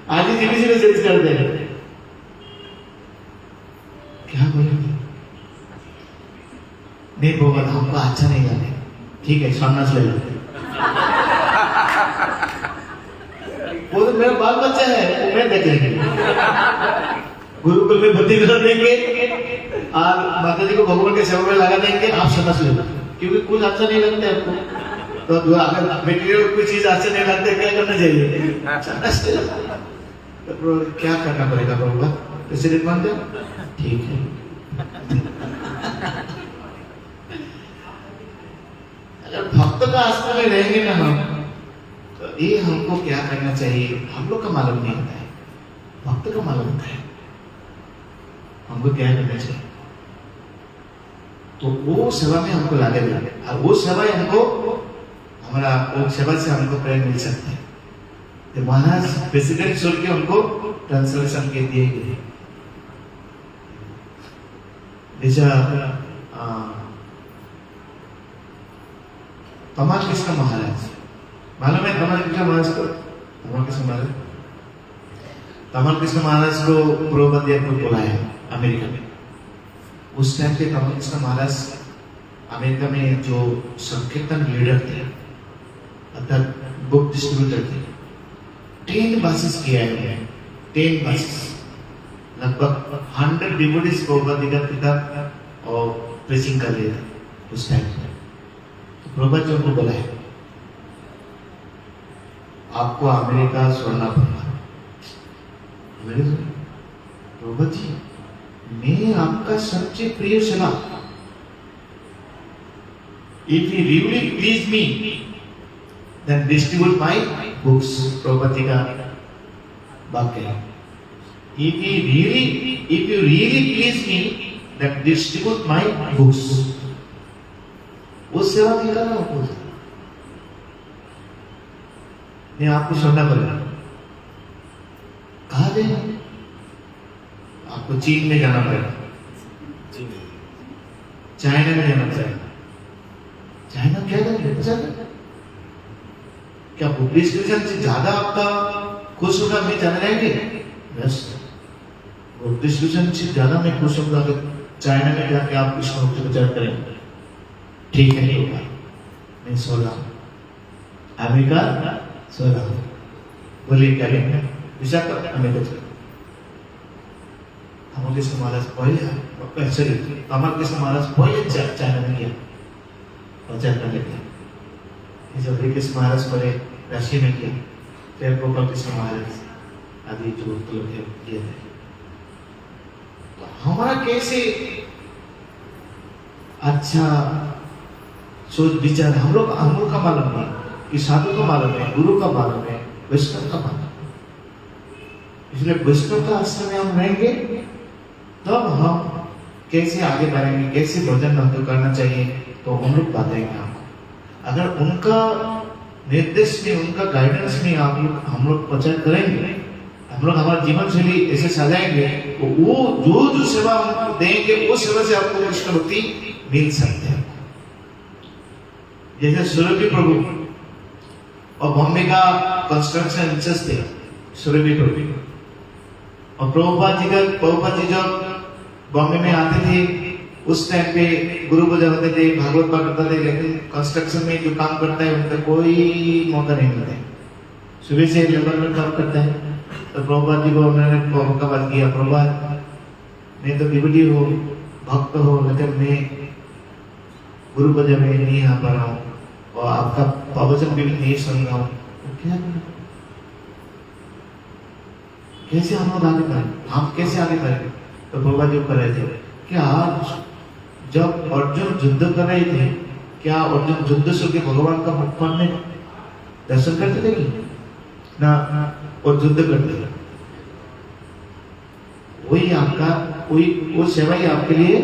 आज ही जीबीसी को चेंज कर देंगे। क्या बोलेंगे? नहीं प्रभुपाद, हमको अच्छा नहीं लगे। ठीक है, सन्यास ले लो। वो तो मेरा बाल बच्चा है, वो मैं देख लेंगे। गुरुकुल में भर्ती कर देंगे और माता जी को भगवान के सेवा में लगा देंगे, आप सन्यास ले लो। क्योंकि कुछ अच्छा नहीं लगता है आपको, तो अगर मटेरियल कोई चीज अच्छा नहीं लगता क्या करना चाहिए? सन्यास ले लो। तो क्या करना पड़ेगा प्रभुपाद? प्रेसिडेंट बन जाओ। ठीक है। अगर भक्त का आश्रम में रहेंगे ना हम, तो ये हमको क्या करना चाहिए हम लोग का मालूम नहीं होता है, भक्त का मालूम होता है हमको क्या करना चाहिए। तो वो सेवा में हमको लागेगा, और वो सेवा हमको, हमारा वो सेवा से हमको प्रेम मिल सकता है। तो महाराज प्रेसिडेंट छोड़ के हमको ट्रांसलेशन के दिए गए। जैसा तमाल कृष्ण महाराज, मालूम है तमाल कृष्ण महाराज को? तमाल कृष्ण महाराज, तमाल कृष्ण महाराज को प्रभुपाद को बुलाया अमेरिका में। उस टाइम पे तमाल कृष्ण महाराज अमेरिका में जो संकीर्तन लीडर थे, अर्थात बुक डिस्ट्रीब्यूटर थे। 10 बसेस किया है, 10 बसेस, लगभग 100 डिवोटीज प्रभुपाद का किताब और प्रीचिंग कर रहे थे उस टाइम पे। प्रभुपाद जी उनको बुलाए, आपको अमेरिका छोड़ना पड़ेगा। प्रभुपाद जी, मैं आपका सबसे प्रिय सेवा, if you really please me then distribute my books. Prabhupada ji का वाक्य है, if you really please me then distribute my books. उस सेवा निकालना हो नहीं, आपको सुनना पड़ेगा। कहा देना? आपको चीन में जाना पड़ेगा, चाइना में जाना पड़ेगा। चाइना क्या करेंगे? क्या बुद्धिस्ट क्रिश्चियन से ज्यादा आपका खुश होगा मैं जाने रहेंगे? बस बुद्धिस्ट क्रिश्चियन से ज्यादा मैं खुश होगा कि चाइना में जाके आप कृष्ण भक्ति प्रचार करेंगे। ठीक है, मैं सो रहा हूँ, अमेरिका सो रहा हूँ। बोलिए क्या लेंगे? विशाखा अमेरिका चलो। तमाल कृष्ण महाराज पहले, सॉरी तमाल कृष्ण महाराज पहले चाइना में गया प्रचार करने के। जब कृष्ण महाराज पहले रशिया में गया, फिर गोपाल कृष्ण महाराज आदि जो लोग गए थे। तो हमारा कैसे अच्छा सोच विचार, हम लोग का मालूम नहीं कि साधु का मालूम है, गुरु का मालूम है, वैष्णव का मालूम है। इसलिए वैष्णव का आश्रम में हम रहेंगे तब हम कैसे आगे बढ़ेंगे, कैसे भजन हमको करना चाहिए, तो हम लोग बताएंगे आपको। अगर उनका निर्देश में, उनका गाइडेंस में हम लोग प्रचार करेंगे, हम लोग हमारा जीवन शैली ऐसे सजाएंगे, तो वो जो सेवा हम देंगे, वो सेवा से आपको कृष्ण भक्ति मिल सकते हैं। जैसे सुरभि प्रभु और बॉम्बे का कंस्ट्रक्शन इंचार्ज थे सुरभि प्रभु, और प्रभुपाद जी जब बॉम्बे में आते थे, उस टाइम पे गुरु बजाते थे, भागवत पाठ करते थे, लेकिन कंस्ट्रक्शन में जो काम करता है उनका कोई मौका नहीं मिलता है। सुबह से लेबर में काम करता है, तो प्रभुपाद जी को उन्होंने मौका बात किया, प्रभुपाद मैं तो डिवोटी हो, भक्त हो, लेकिन मैं गुरु बजा में नहीं आ पा रहा हूँ और आपका प्रवचन भी नहीं सुन रहा हूँ, तो क्या करें? कैसे हम लोग आगे बढ़े, हम कैसे आगे बढ़े? तो प्रभुपाद जी कर रहे थे, क्या जब अर्जुन युद्ध कर रहे थे, क्या अर्जुन युद्ध से भगवान का मुख में दर्शन करते थे कि ना, और युद्ध करते थे? वही आपका, वही वो सेवा ही आपके लिए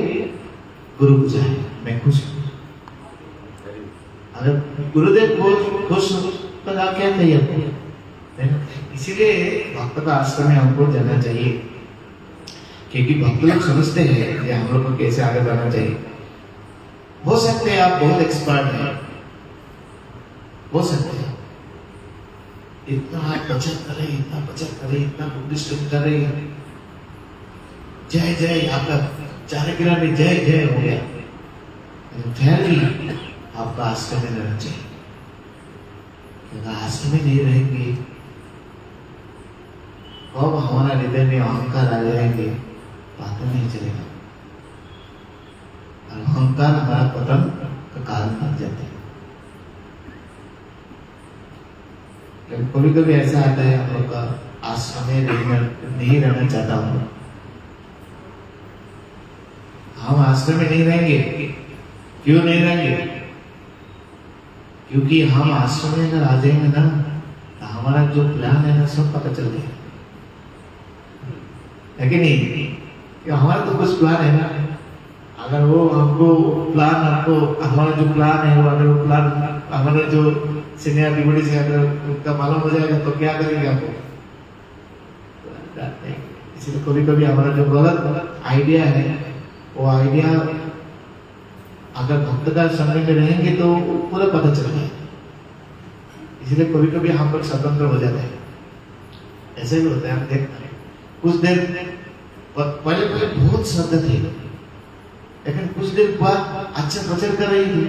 गुरु पूजा है। मैं खुश हूँ, अगर गुरुदेव खुश तो आप क्या चाहिए? इसीलिए भक्त का आश्रम में हमको जाना चाहिए, क्योंकि भक्त लोग समझते हैं कि हम लोग को कैसे आगे बढ़ना चाहिए। हो सकते हैं आप बहुत एक्सपर्ट हैं, हो सकते हैं इतना आप बचत करें, इतना बचत करें, इतना बुद्धिस्ट करें, जय जय आपका चारे गिरा में जय जय हो गया, फिर भी आपका आश्रम में रहना चाहिए। आश्रम में नहीं रहेंगे, अब हमारा हृदय में अहंकार आ जाएंगे, पता नहीं चलेगा, और अहंकार हमारा पतन का कारण बन जाता है। लेकिन कभी कभी ऐसा आता है, हम लोग का आश्रम में नहीं रहना चाहता हूँ, हम आश्रम में नहीं रहेंगे। क्यों नहीं रहेंगे? क्योंकि हम आश्रम में अगर आ जाएंगे ना, तो हमारा जो प्लान है ना सब पता चल जाएगा, है कि नहीं? कि हमारा तो कुछ प्लान है ना, अगर वो हमको प्लान, हमको हमारा जो प्लान है वो, अगर वो प्लान हमारा जो सीनियर डिवोटी से अगर उनका मालूम हो जाएगा तो क्या करेंगे आपको? इसलिए कभी कभी हमारा जो गलत आइडिया है, वो आइडिया अगर भक्त का संग में रहेंगे तो पूरा पता चल जाए। इसलिए कभी कभी हम लोग स्वतंत्र हो जाते हैं, ऐसे भी होता है। हम देखते हैं कुछ देर पहले बहुत श्रद्धा थी, लेकिन कुछ देर बाद अच्छा प्रचार कर रही थी,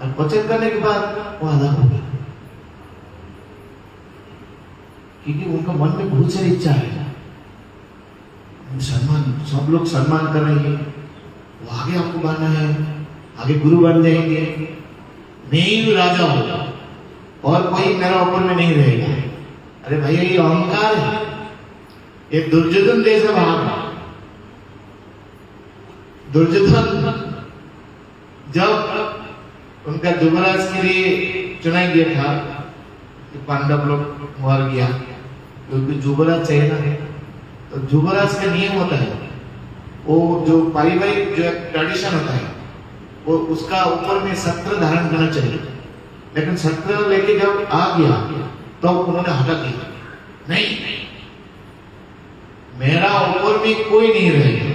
और प्रचार करने के बाद वो आधा हो गया, क्योंकि उनका मन में बहुत सारी इच्छा है, सम्मान, सब लोग सम्मान कर रहे हैं, वो आगे हमको बनना है, आगे गुरु बन जाएंगे, मैं ही राजा होगा और कोई मेरा ऊपर में नहीं रहेगा। अरे भैया ये अहंकार है, ये दुर्योधन जैसा भाव है। दुर्योधन जब उनका युवराज के लिए चुना गया था, तो पांडव लोग मर गया, क्योंकि युवराज चाहिए ना, तो युवराज का नियम होता है, वो जो पारिवारिक जो ट्रेडिशन होता है, वो उसका ऊपर में शस्त्र धारण करना चाहिए, लेकिन शस्त्र लेके जब आ गया तो उन्होंने हटा दिया, नहीं मेरा ऊपर में कोई नहीं रहेगा,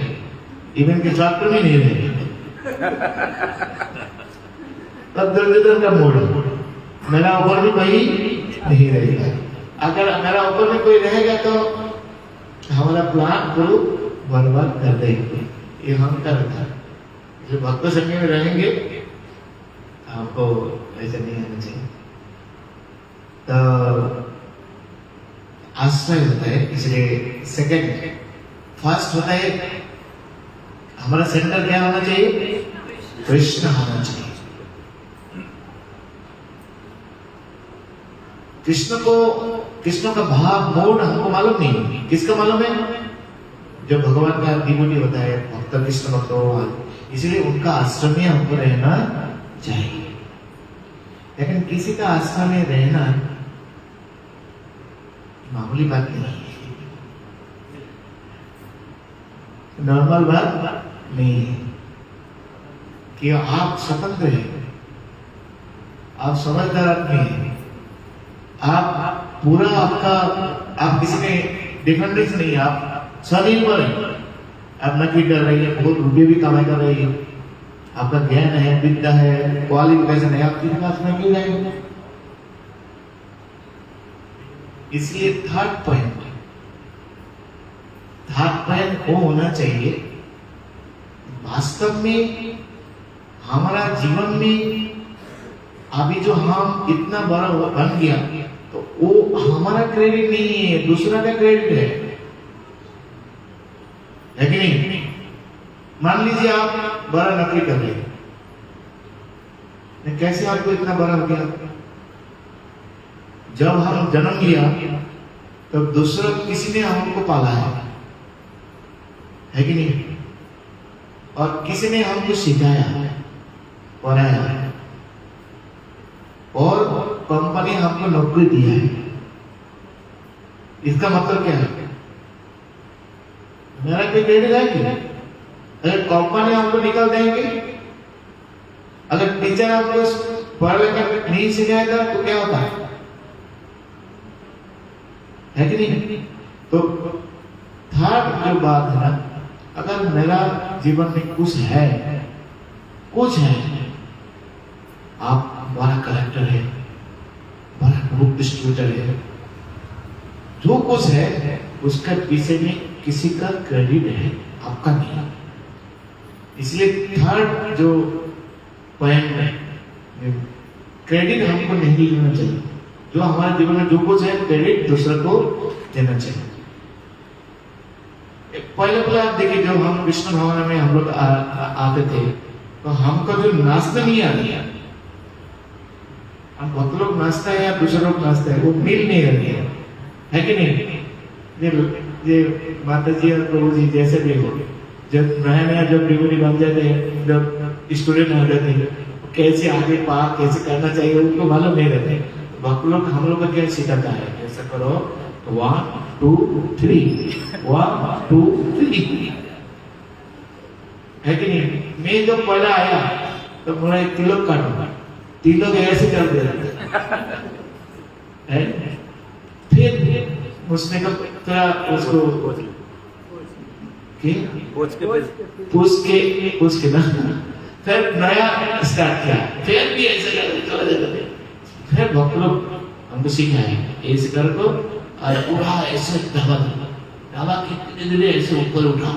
इवन के शस्त्र में नहीं रहेगा। तब दुर्योधन का मूड, मेरा ऊपर में कोई नहीं रहेगा, अगर मेरा ऊपर में कोई रहेगा तो हमारा प्लान गुरु बर्बाद कर देंगे। ये हम करता है, जो भक्त संग में रहेंगे आपको ऐसा नहीं होना चाहिए। तो आश्रय होता है, इसलिए सेकंड, फर्स्ट होता है हमारा सेंटर क्या होना चाहिए? कृष्ण होना चाहिए। कृष्ण का भाव मोड हमको मालूम नहीं, किसका मालूम है? जो भगवान का डिवोटी होता है, भक्त कृष्ण भक्त भगवान, इसलिए उनका आश्रम में हमको रहना चाहिए। लेकिन किसी का आश्रम में रहना मामूली बात नहीं है। नॉर्मल बात नहीं है कि आप स्वतंत्र हैं, आप समझदार आदमी हैं, आप पूरा आप किसी ने डिपेंडेंस नहीं है, आप स्वनिर्भर हैं, आप नौकरी कर रही है, बहुत रुपये भी कमाई कर रही है, आपका ज्ञान है, विद्या है, क्वालिफिकेशन है, आपके पास में मिल जाएगा। इसलिए थर्ड पॉइंट वो होना चाहिए, वास्तव में हमारा जीवन में अभी जो हम इतना बड़ा बन गया तो वो हमारा क्रेडिट नहीं है, दूसरा का क्रेडिट है कि नहीं? मान लीजिए आप बड़ा नौकरी कर रहे हैं, कैसे आपको इतना बड़ा हो गया? जब हम जन्म लिया तब दूसरा किसी ने हमको पाला है कि नहीं? और किसी ने हमको सिखाया, पढ़ाया, और कंपनी हमको नौकरी दिया है। इसका मतलब क्या है? मेरा कोई क्रेडिट है कि नहीं? अगर कंपनी हमको निकाल देंगे, अगर टीचर आपको पढ़ लिखा नहीं सिखाएगा तो क्या होता है कि नहीं? तो थर्ड जो बात है ना, अगर मेरा जीवन में कुछ है, आप बड़ा कलेक्टर है, बड़ा बुक डिस्ट्रीब्यूटर है, जो कुछ है उसका पीछे में किसी का क्रेडिट है, आपका नहीं। इसलिए थर्ड जो पॉइंट है, क्रेडिट हमको नहीं लेना चाहिए। जो हमारे जीवन में जो कुछ है, क्रेडिट दूसरे को देना चाहिए। पहले आप देखिए, जब हम कृष्ण भवन में हम लोग आते थे तो हमको जो नाचना नहीं आता, हम बहुत लोग नाचते हैं या दूसरे लोग नाचते हैं, वो मिल नहीं रही है कि नहीं? ये माता जी और प्रभु जी जैसे भी हो, जब नया जब डिवोटी बन जाते हैं, जब स्टूडेंट हो जाते हैं, कैसे आगे पार कैसे करना चाहिए उनको मालूम नहीं रहते। भक्त लोग हम लोग को क्या सिखाता है, ऐसा करो 1 2 3 1 2 3, है कि नहीं? मैं जब पहला आया तो मेरा एक तिलक काटूंगा, तिलक ऐसे कर दे रहे, फिर उसने का उसको पूछ के ना, फिर नया स्टार्ट किया, फिर भी ऐसे कर, फिर भक्त लोग हमको सिखाए ऐसे कर को, और पूरा ऐसे ढाबा के धीरे ऐसे ऊपर उठा,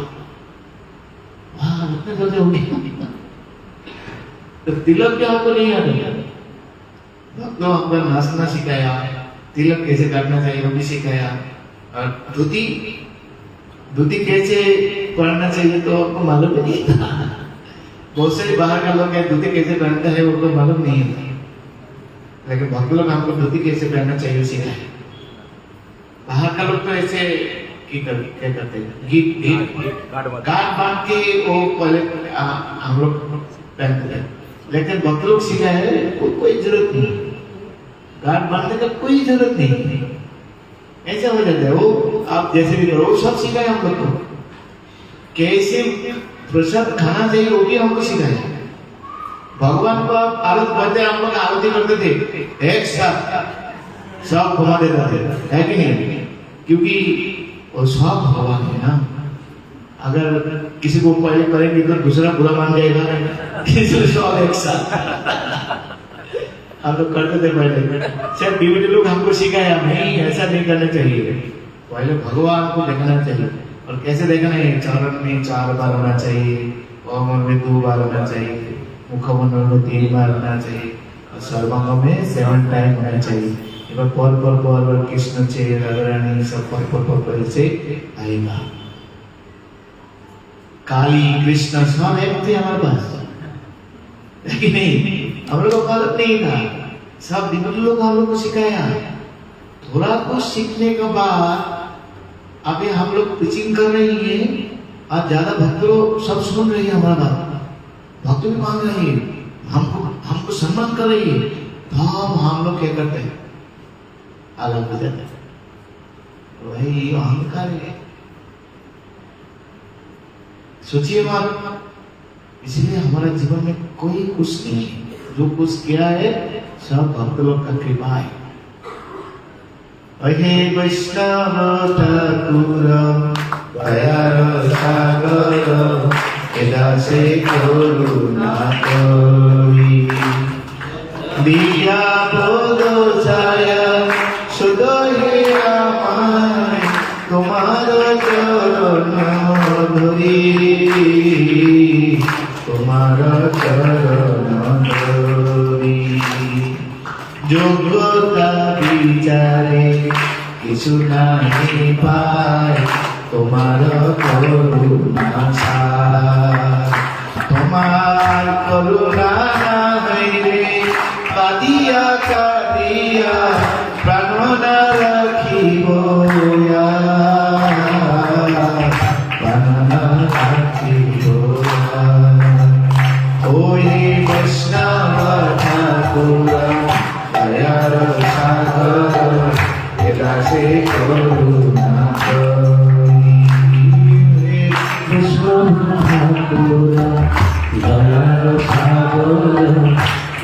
वाह इतने जल्दी हो गया। तो तिलक क्या हमको नहीं आता, भक्त लोग हमको नाचना सिखाया, तिलक कैसे करना चाहिए वो भी सिखाया, और धोती कैसे पहनना चाहिए तो आपको मालूम नहीं था। बहुत सारे बाहर का लोग हैं, धोती कैसे पहनता है उनको मालूम नहीं है, लेकिन भक्त लोग हमको धोती कैसे पहनना चाहिए सिखाए। बाहर का लोग तो ऐसे क्या करते हैं, गांठ बांध के वो पहले हम लोग पहनते हैं, लेकिन भक्त लोग सिखाए कोई जरूरत नहीं, गांठ बांधने का कोई जरूरत नहीं, ऐसा हो जाता है। वो आप जैसे भी करो, वो सब सिखाए हम लोग को, कैसे प्रसाद खाना चाहिए वो भी हमको सिखाए। भगवान को आप आरती करते, हम लोग आरती करते थे, एक साथ सब घुमा देते थे, है कि नहीं? क्योंकि वो सब भगवान है ना, अगर किसी को पहले करेंगे तो दूसरा बुरा मान जाएगा, इसलिए सब एक साथ हम लोग करते थे पहले। शायद डिवोटी लोग हमको सिखाया, नहीं ऐसा नहीं करना चाहिए, पहले भगवान को देखना चाहिए। और कैसे देखना है? चरण में 4 बार होना चाहिए, ओम में 2 बार होना चाहिए, मुखमंडल में 3 बार होना चाहिए, और सर्वांग में 7 टाइम होना चाहिए। पर कृष्ण चे राधा रानी सब पर से आएगा। काली कृष्ण सब एक थे हमारे पास, लेकिन नहीं, हम लोग को आदत नहीं था, सब डिवोटी लोग हम लोग को सिखाया। थोड़ा कुछ सीखने के बाद अभी हम लोग पिचिंग कर रही है, और ज्यादा भक्त लोग सब सुन रही है हमारा बात, भक्त भी मान रही है, हमको सम्मान कर रही है, तो हम लोग क्या करते हैं, अलग हो जाते हैं। वही अहंकार है। सोचिए मत, इसलिए हमारा जीवन में कोई कुछ नहीं है, जो कुछ किया है सब भक्त लोग का कृपा है। हे वैष्णव ठाकुर दयार सागर एदासे करुणा करी दिया बोलो छाया शुद्ध हे আমায় তোমার চরণ ধরি তোমার চরণ ধরি যোগ্যতা বিচারে কিছু নাহি পায় তোমার করুণা ছাড় তোমার করুণা না হইলে কাঁদিয়া কাঁদিয়া প্রাণ না রাখিব প্রাণ না রাখিব। ওই বৈষ্ণব ঠাকুর দয়ার সাগর এদাসে করুণা করি বৈষ্ণব ঠাকুর দয়ার সাগর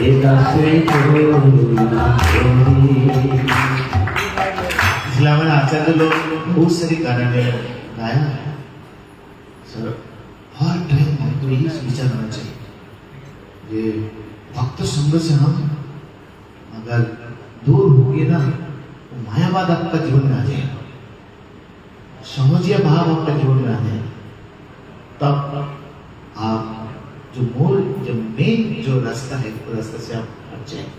এদাসে করুণा करी। इसलिए हमारे आचार्य लोग बहुत सारी गाने में गाया है सर, हर टाइम हमको यही विचार होना चाहिए ये भक्त संग से हम अगर दूर हो गए ना तो मायावाद आपका जीवन में आ जाएगा, समझिए भाव आपका जीवन में आ जाएगा, तब आप जो मूल जो मेन जो रास्ता है वो रास्ते से आप हट जाएंगे।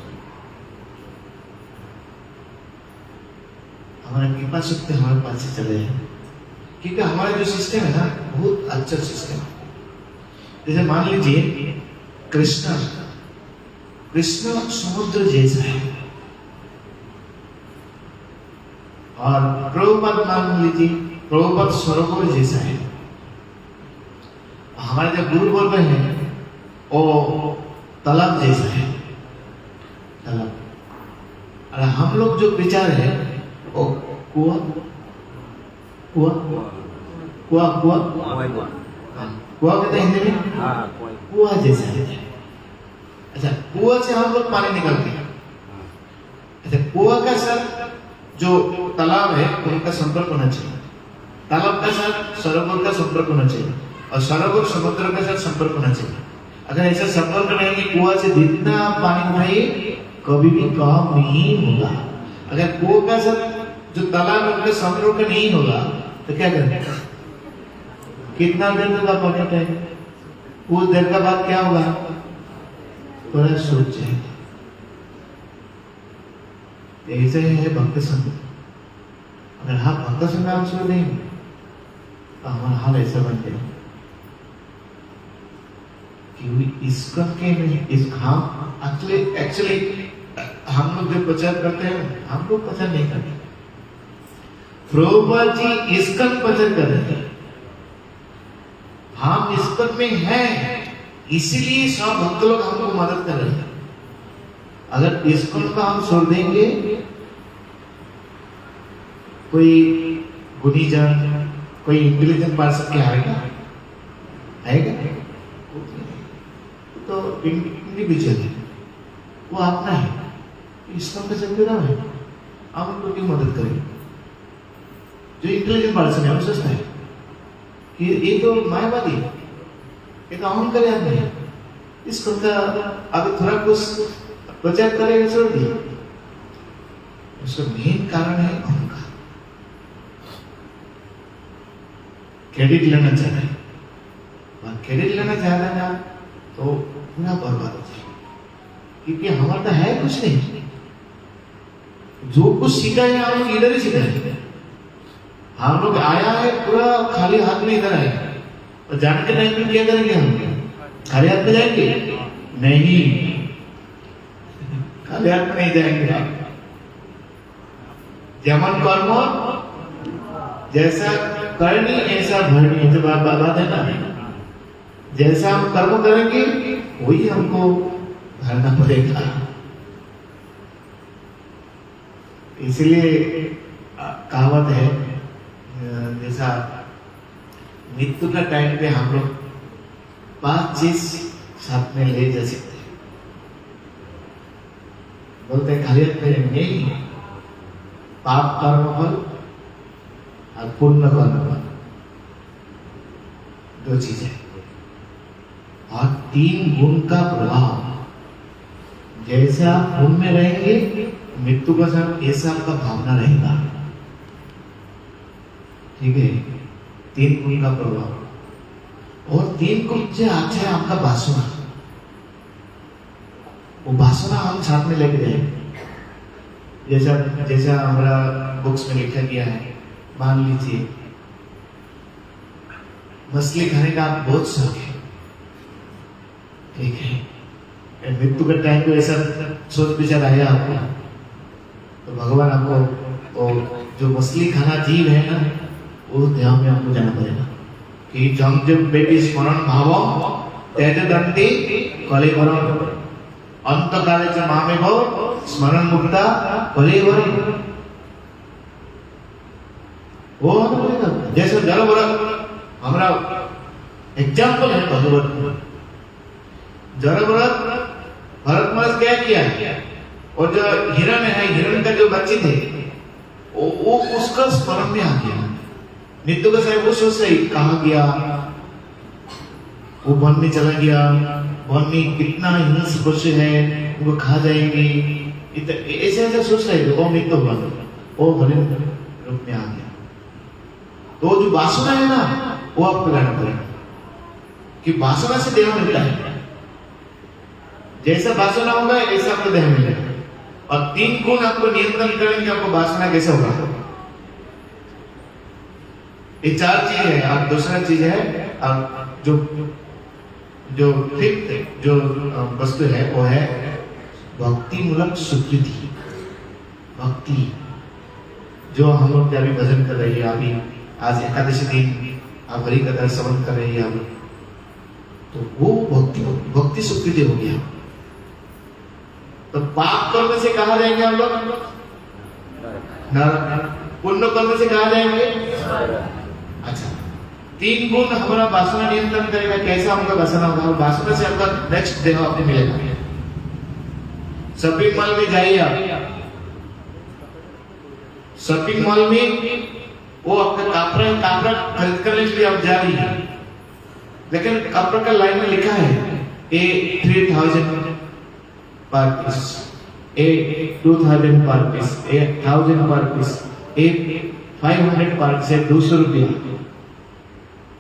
हमारा कृपा शक्ति हमारे पास से चले हैं, क्योंकि हमारा जो सिस्टम है ना बहुत अच्छा सिस्टम है। जैसे मान लीजिए कृष्ण समुद्र जैसा है और प्रभुपाद मान लीजिए प्रभुपाद सरोवर जैसा है। हमारे जो गुरु बोल रहे हैं वो तालाब जैसा है, तालाब। और हम लोग जो विचार है वो कुआं कुआं कुआं कुआं कुआं कहते हैं हिंदी में, कुआं जैसा है। अच्छा, कुआं से हम लोग पानी निकालते हैं। अच्छा, कुआं का साथ जो तालाब है उनका संपर्क होना चाहिए, तालाब का साथ सरोवर का संपर्क होना चाहिए और सरोवर समुद्र के साथ संपर्क होना चाहिए। अगर ऐसा संपर्क नहीं है, कुआं से जितना पानी उठाइए कभी भी कम नहीं होगा। अगर कुआं का साथ जो तालाब उनके संपर्क नहीं होगा तो क्या करेंगे? कितना देर तक आप पानी उठाएंगे? कुछ देर का बाद क्या होगा? थोड़ा सोच जाएंगे। ऐसे है भक्त संग। अगर हम भक्त संग आप छोड़ देंगे तो हमारा हाल ऐसा बन जाएगा कि इसका के नहीं इस हम एक्चुअली हम लोग जो प्रचार करते हैं हम लोग प्रचार नहीं करते, प्रभुपाद जी इसका प्रचार कर रहे हैं। हम इसका में हैं इसीलिए सब भक्त लोग हमको मदद कर रहे हैं। अगर इसको का हम छोड़ देंगे कोई गुनीजन कोई इंटेलिजेंट पर्सन क्या आएगा तो इंडिविजुअल है वो अपना है, इसका का चलते रहा है हम उनको क्यों मदद करेंगे? जो इंटेलिजेंट पर्सन है वो सोचता है कि ये तो मायावादी है, ये तो अहंकार है, इसको अभी थोड़ा कुछ प्रचार करेगा छोड़ दिए। उसका मेन कारण है अहंकार, क्रेडिट लेना चाहता है और क्रेडिट लेना चाहता है ना तो पूरा बर्बाद हो जाएगा, क्योंकि हमारा तो है कुछ नहीं। जो कुछ सीखा है हम लोग इधर ही सीखा है। हम लोग आया है पूरा खाली हाथ में इधर आए और जाने के टाइम में क्या करेंगे? हम खाली हाथ में जाएंगे? नहीं, खाली हाथ में नहीं जाएंगे। जमन कर्म जैसा करनी ऐसा भरनी, जब आप बात है ना, जैसा हम कर्म करेंगे वही हमको भरना पड़ेगा। इसलिए कहावत है जैसा मृत्यु का टाइम पे हम लोग 5 चीज साथ में ले जा सकते हैं। बोलते हैं खाली हाथ में नहीं, पाप कर्म फल और पुण्य कर्म फल, 2 चीजें और 3 गुण का प्रभाव। जैसे आप पुण्य में रहेंगे मृत्यु का साथ ऐसा आपका भावना रहेगा, ठीक है। 3 गुण का प्रभाव और 3 गुण से अच्छा है आपका वासना। वो वासना हम साथ में लेके जाएंगे। जैसा हमारा बुक्स में लिखा गया है, मान लीजिए मछली खाने का आप बहुत शौक है, ठीक है। मृत्यु के टाइम पे ऐसा सोच विचार आया आपको, तो भगवान आपको जो मछली खाना जीव है ना, वो ध्यान में आपको जाना पड़ेगा कि जब बेटी स्मरण भाव तेज दंती कलेवरम अंत काले च मामे भव स्मरण मुक्ता कलेवरम। वो जैसे जल व्रत हमारा एग्जाम्पल है भगवत। जल व्रत भरत महाराज क्या किया, और जो हिरण है, हिरण का जो बच्चे थे वो उसका स्मरण में आ गया। नित्य का साहब वो सोच रहे कहाँ गया, वो वन में चला गया, वन में कितना हिंस पशु है, वो खा जाएंगे, ऐसे ऐसे सोच रहे थे। वो मृत्यु हुआ, वो भले रूप में आ गया। तो जो वासना है ना, वो आपको लाना पड़ेगा कि वासना से देह मिलता है। जैसा वासना होगा ऐसा आपको देह मिलेगा। और 3 गुण आपको नियंत्रण करेंगे, आपको वासना कैसे होगा। ये 4 चीज है। अब दूसरा चीज है, अब जो फिफ्थ जो वस्तु है वो है भक्ति मूलक स्वीकृति। भक्ति जो हम लोग अभी भजन कर रही है, अभी आज एकादशी दिन आप हरि कथा श्रवण कर रही है अभी, तो वो भक्ति स्वीकृति हो गया। तो पाप कर्म से कहा जाएंगे हम लोग नरक, पुण्य कर्म से कहा जाएंगे। अच्छा, 3 गुण हमारा वासना नियंत्रण करेगा। कैसा हमका वासना होगा, वासना से हमका नेक्स्ट देह आपको मिलेगा। शॉपिंग मॉल में जाइए आप, शॉपिंग मॉल में वो आपका कपड़ा खरीद करने के लिए आप जा रही है, लेकिन कपड़ा का लाइन में लिखा है ए 3000 पर पीस, ए 2000 पर पीस, ए 1000 पर पीस, ए 500 पर से 200 रुपया।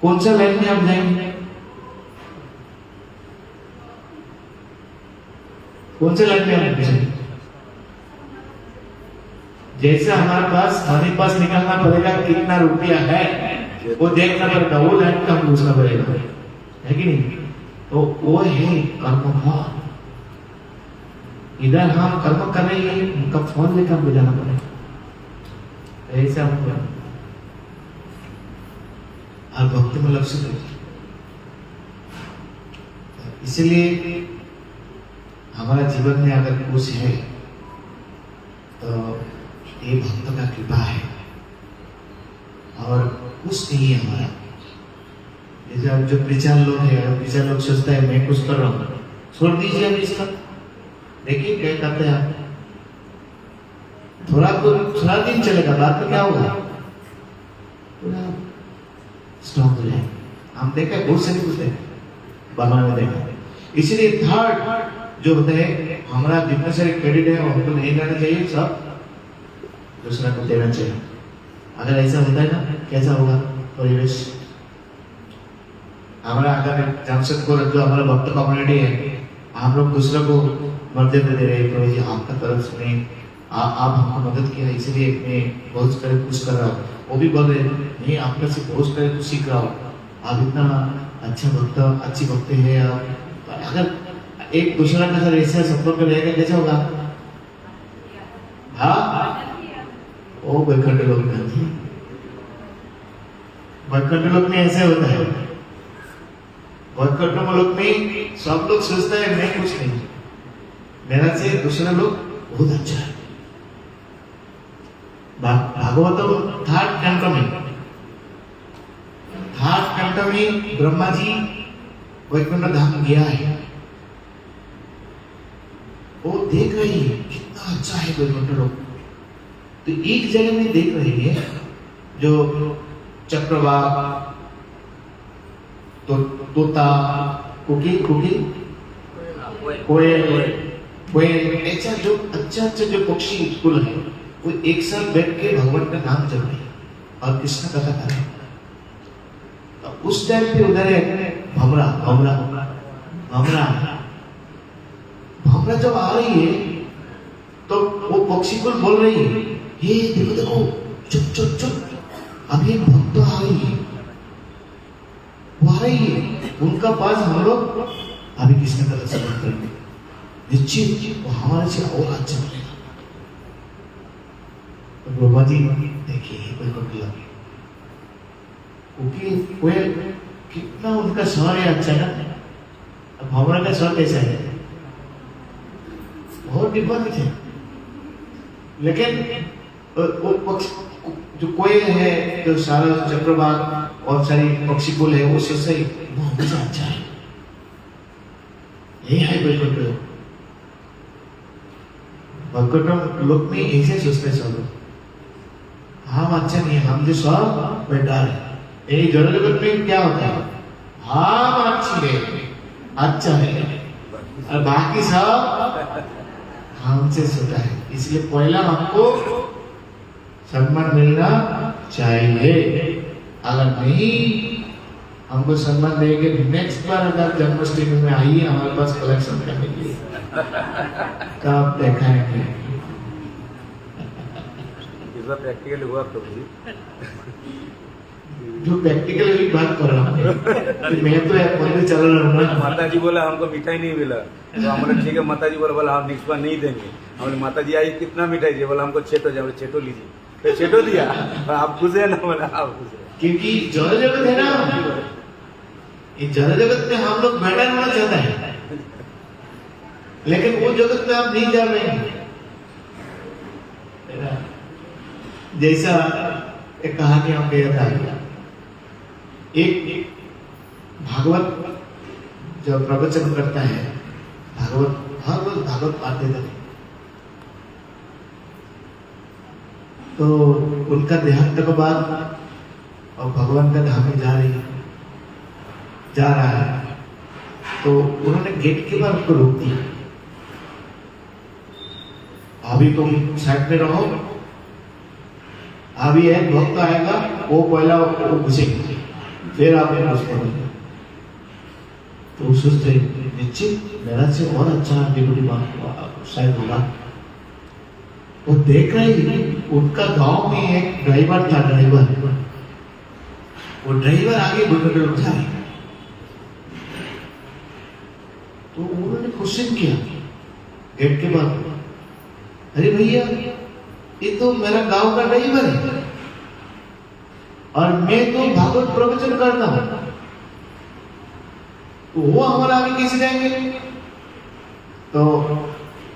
कौन सा लाइन में आप जाएंगे, कौन सा लाइन में आप जाएंगे। जैसे हमारे पास निकालना पड़ेगा कितना रुपया है, वो देखना पड़ेगा, वो लाइन का हम पूछना पड़ेगा, है कि नहीं। तो वो है कर्म भाव। इधर हम कर्म कर रहे हैं, उनका फल लेकर हमको जाना पड़ेगा। ऐसे हमको और भक्ति में लक्ष्य दे। इसलिए हमारा जीवन में अगर कुछ है तो ये भक्त का कृपा है, और कुछ नहीं है हमारा। जैसे जो प्रीचर लोग है, प्रीचर लोग सोचता है मैं कुछ कर रहा हूँ, छोड़ दीजिए अभी इसका। देखिए क्या करते हैं आप, थोड़ा दिन चलेगा, बाद में क्या होगा, पूरा स्टॉप हो जाएगा। हम देखा बहुत सारी कुछ है बाबा में देखा। इसलिए थर्ड जो होता है, हमारा जितने सारे क्रेडिट है हमको नहीं लेना चाहिए, सब दूसरा को देना चाहिए। अगर ऐसा होता है ना, कैसा होगा परिवेश हमारा। अगर जमशेदपुर जो हमारा भक्त कम्युनिटी है, हम लोग दूसरों को मर्यादा दे रहे हैं, तो ये आपका तरफ से आप हमको मदद किया, इसलिए मैं बहुत करे कुछ कर रहा हूँ। वो भी बोल रहे नहीं, आपका से बहुत करे कुछ सीख रहा हूँ, आप इतना अच्छा भक्त, अच्छी भक्ति है। अगर एक दूसरा का सर ऐसा संपर्क रहेगा कैसा होगा। हाँ, वो बैखंड लोग में, बैखंड लोग में ऐसे होता है। बैखंड लोग में सब लोग सोचता है मैं कुछ नहीं, मेरा से दूसरा लोग बहुत अच्छा है। भागवतम थर्ड कैंटो में ब्रह्मा जी वैकुंठ धाम गया है, वो देख रही है कितना अच्छा है वैकुंठ लोक। तो एक जगह में देख रही है जो चक्रवात, तो तोता, कोकिल कोकिल कोयल कोयल, ऐसा जो अच्छा जो पक्षी कुल है, वो एक साथ बैठ के भगवान का नाम जप रहे और कृष्ण कथा कर रहे। तो उस टाइम पे उधर है भमरा भमरा भमरा भमरा जब आ रही है तो वो पक्षी कुल बोल रही है, हे देखो देखो, चुप चुप चुप, अभी भक्त आ रही है, वो आ रही है, उनका पास हम लोग अभी कृष्ण कथा श्रवण करेंगे, निश्चित वो हमारे से और अच्छा बनेगा। तो ब्रह्मा जी देखिए वैकुंठ लगे, क्योंकि कोयल कितना उनका स्वर है अच्छा ना, अब हमारा का स्वर कैसा है, बहुत डिफरेंट है। लेकिन वो पक्षी जो कोयल है, जो सारा चक्रवात और सारी पक्षी कुल है, वो सही वो हमेशा अच्छा है, यही है वैकुंठ लोक। वैकुंठ लोक में ऐसे सोचते सब लोग, हम अच्छा नहीं है, हम जो सब बेकार है। यही जड़ जगत में क्या होता है, हम अच्छी है, अच्छा है, और बाकी सब हमसे छोटा है। इसलिए पहला हमको सम्मान मिलना चाहिए, अगर नहीं हमको सम्मान देंगे, नेक्स्ट बार अगर जन्माष्टमी में आइए हमारे पास कलेक्शन करने के लिए, तब दिखाएंगे। प्रैक्टिकल हुआ प्रभु जी, जो प्रैक्टिकली बात कर रहा हूँ, तो मैं तो मंदिर चल रहा हूँ। माता जी बोला हमको मिठाई नहीं मिला, तो हमारे ठीक है, माता जी बोला हम नेक्स्ट बार नहीं देंगे। हमने माता जी आई कितना मिठाई चाहिए, बोला हमको छेटो जाए, छेटो लीजिए, तो छेटो दिया, आप खुश है ना, बोला आप खुश है, क्योंकि जड़ जगत है ना, ये जड़ जगत में हम लोग बेटर होना चाहता है, लेकिन वो जगत में आप नहीं जा रहे हैं। जैसा एक कहानी हम कह था, एक भागवत जब प्रवचन करता है, भागवत हर रोज भागवत पढ़ते थे, तो उनका देहांत के बाद और भगवान का धाम में जा रहा है, तो उन्होंने गेट के बाहर उसको रोक दिया, अभी तुम साइड में रहो, अभी एक भक्त आएगा, वो पहला वो घुसेगा, फिर आप घुस पड़ोगे। तो सोचते निश्चित मेरा से और अच्छा डिप्टी बात शायद होगा। वो देख रहे उनका गांव में एक ड्राइवर था, वो ड्राइवर आगे बढ़कर उठा है, तो उन्होंने क्वेश्चन किया गेट के बाद, अरे भैया ये तो मेरा गांव का ड्राइवर है और मैं तो भागवत प्रवचन करता हूं, तो वो हमारा आगे कैसे जाएंगे? तो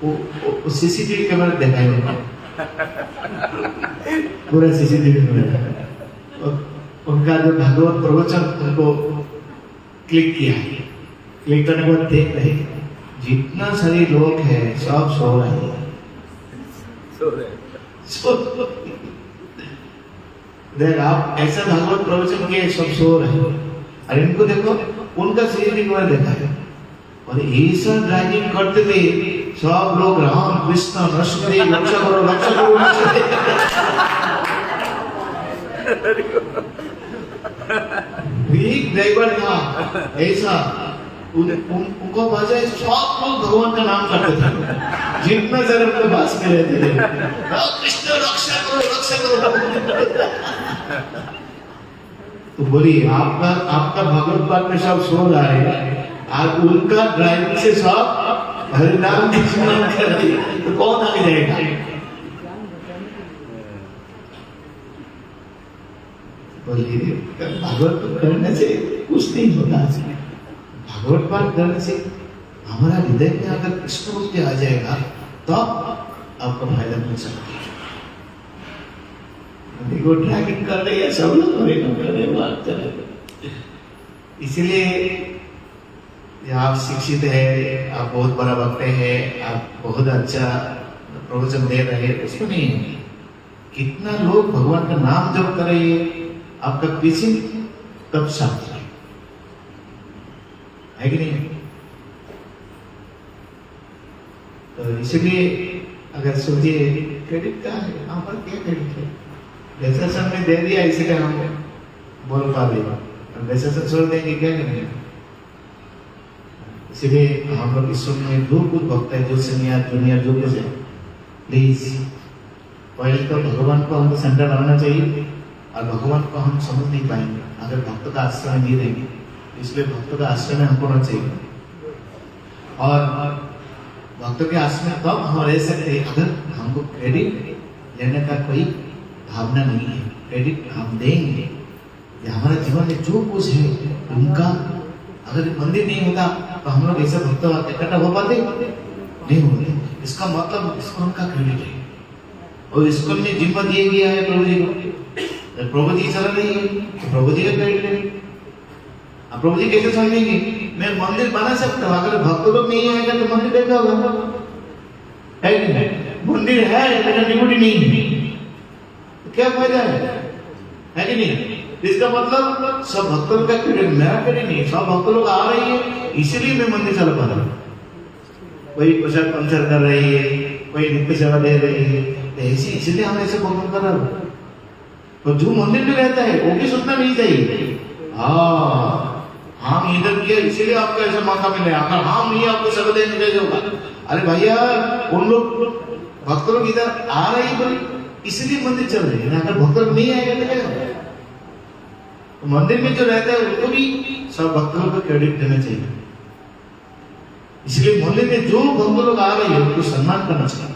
वो सीसीटीवी कैमरा दिखाएगा, पूरा सीसीटीवी कैमरा, उनका जो भागवत प्रवचन उनको क्लिक किया, क्लिक करने के बाद देख रहे जितना सारे लोग हैं सब सो रहे हैं, देख आप ऐसा भागवत प्रवचन किए सब सो रहे हैं, और इनको देखो उनका सीसीटीवी कैमरा देखा है, और ऐसा ड्राइविंग करते थे सब लोग राम कृष्ण नरसिंह रक्षा करो रक्षा करो एक ड्राइवर था ऐसा, उनको बाजा सब लोग भगवान का नाम करते थे, जितना सारे उनके पास में रहते थे, कृष्ण रक्षा करो। तो बोलिए आपका भगवत पाठ में सब सो रहा है, आज उनका ड्राइविंग से सब हरि नाम की स्मरण कर रही, तो कौन आगे जाएगा? बोलिए भागवत करने से कुछ नहीं होता, भागवत पाठ करने से हमारा हृदय में अगर कृष्ण भक्ति आ जाएगा तो आपको फायदा मिल सकता है। देखो ड्रैगिंग कर रही है सब लोग, कर रहे, इसलिए या आप शिक्षित है, आप बहुत बड़ा वक्ता है, आप बहुत अच्छा प्रवचन दे रहे हैं, उसमें नहीं है। कितना लोग भगवान का नाम जप कर रहे हैं, आपका पीछे कब शांत है कि नहीं? तो इसलिए अगर सोचिए क्रेडिट का है, हमारा क्या क्रेडिट है? जैसा सब ने दे दिया इसलिए हम बोल पा रहे, वैसा सब छोड़ देंगे क्या करेंगे? इसलिए हम लोग ईश्वर में जो कुछ भक्त है, जो सनिया दुनिया जो कुछ है, प्लीज पहले तो भगवान को हमको सेंटर बनाना चाहिए, और भगवान को हम समझ नहीं पाएंगे अगर भक्त का आश्रय नहीं रहेंगे। इसलिए भक्त का आश्रय में हमको होना चाहिए, और भक्त के आश्रय में तब हम रह सकते हैं अगर हमको क्रेडिट लेने का कोई भावना नहीं है। क्रेडिट हम देंगे, हमारे जीवन में जो कुछ है उनका, अगर मंदिर नहीं होता तो हम लोग ऐसे भक्त इकट्ठा हो पाते नहीं होते। इसका मतलब इस्कॉन का क्रेडिट है, और इस्कॉन ने जिम्मा दिया गया है प्रभु जी को। प्रभु जी चल रही है तो प्रभु जी का क्रेडिट है। अब प्रभु जी कैसे समझेंगे? मैं मंदिर बना सकता हूँ, अगर भक्त लोग नहीं आएगा तो मंदिर कैसे होगा? है कि नहीं? मंदिर है लेकिन डिवोटी नहीं है, तो क्या फायदा है कि नहीं? इसका मतलब सब भक्तों का क्रेडिट, मेरा क्रेडिट नहीं। सब भक्त लोग आ रही है इसलिए मैं मंदिर चला पा रहा हूँ। कोई प्रसाद पंचर कर रही है, कोई नित्य सेवा दे रही है, तो ऐसी इसलिए हम ऐसे परफॉर्म कर रहे हैं। तो जो मंदिर में रहता है वो भी सोचना नहीं चाहिए, हाँ हम इधर किया इसलिए आपको ऐसा मौका मिले, अगर हम नहीं आपको सेवा देने कैसे होगा? अरे भैया उन लोग भक्त लोग इधर आ रहे हैं इसलिए मंदिर चल रहे हैं, अगर भक्त लोग नहीं आएगा तो क्या होगा? तो मंदिर में जो रहता है उनको भी सब भक्तों को क्रेडिट देना चाहिए। इसलिए मंदिर में जो भक्त लोग आ रहे हैं उनको सम्मान करना चाहिए,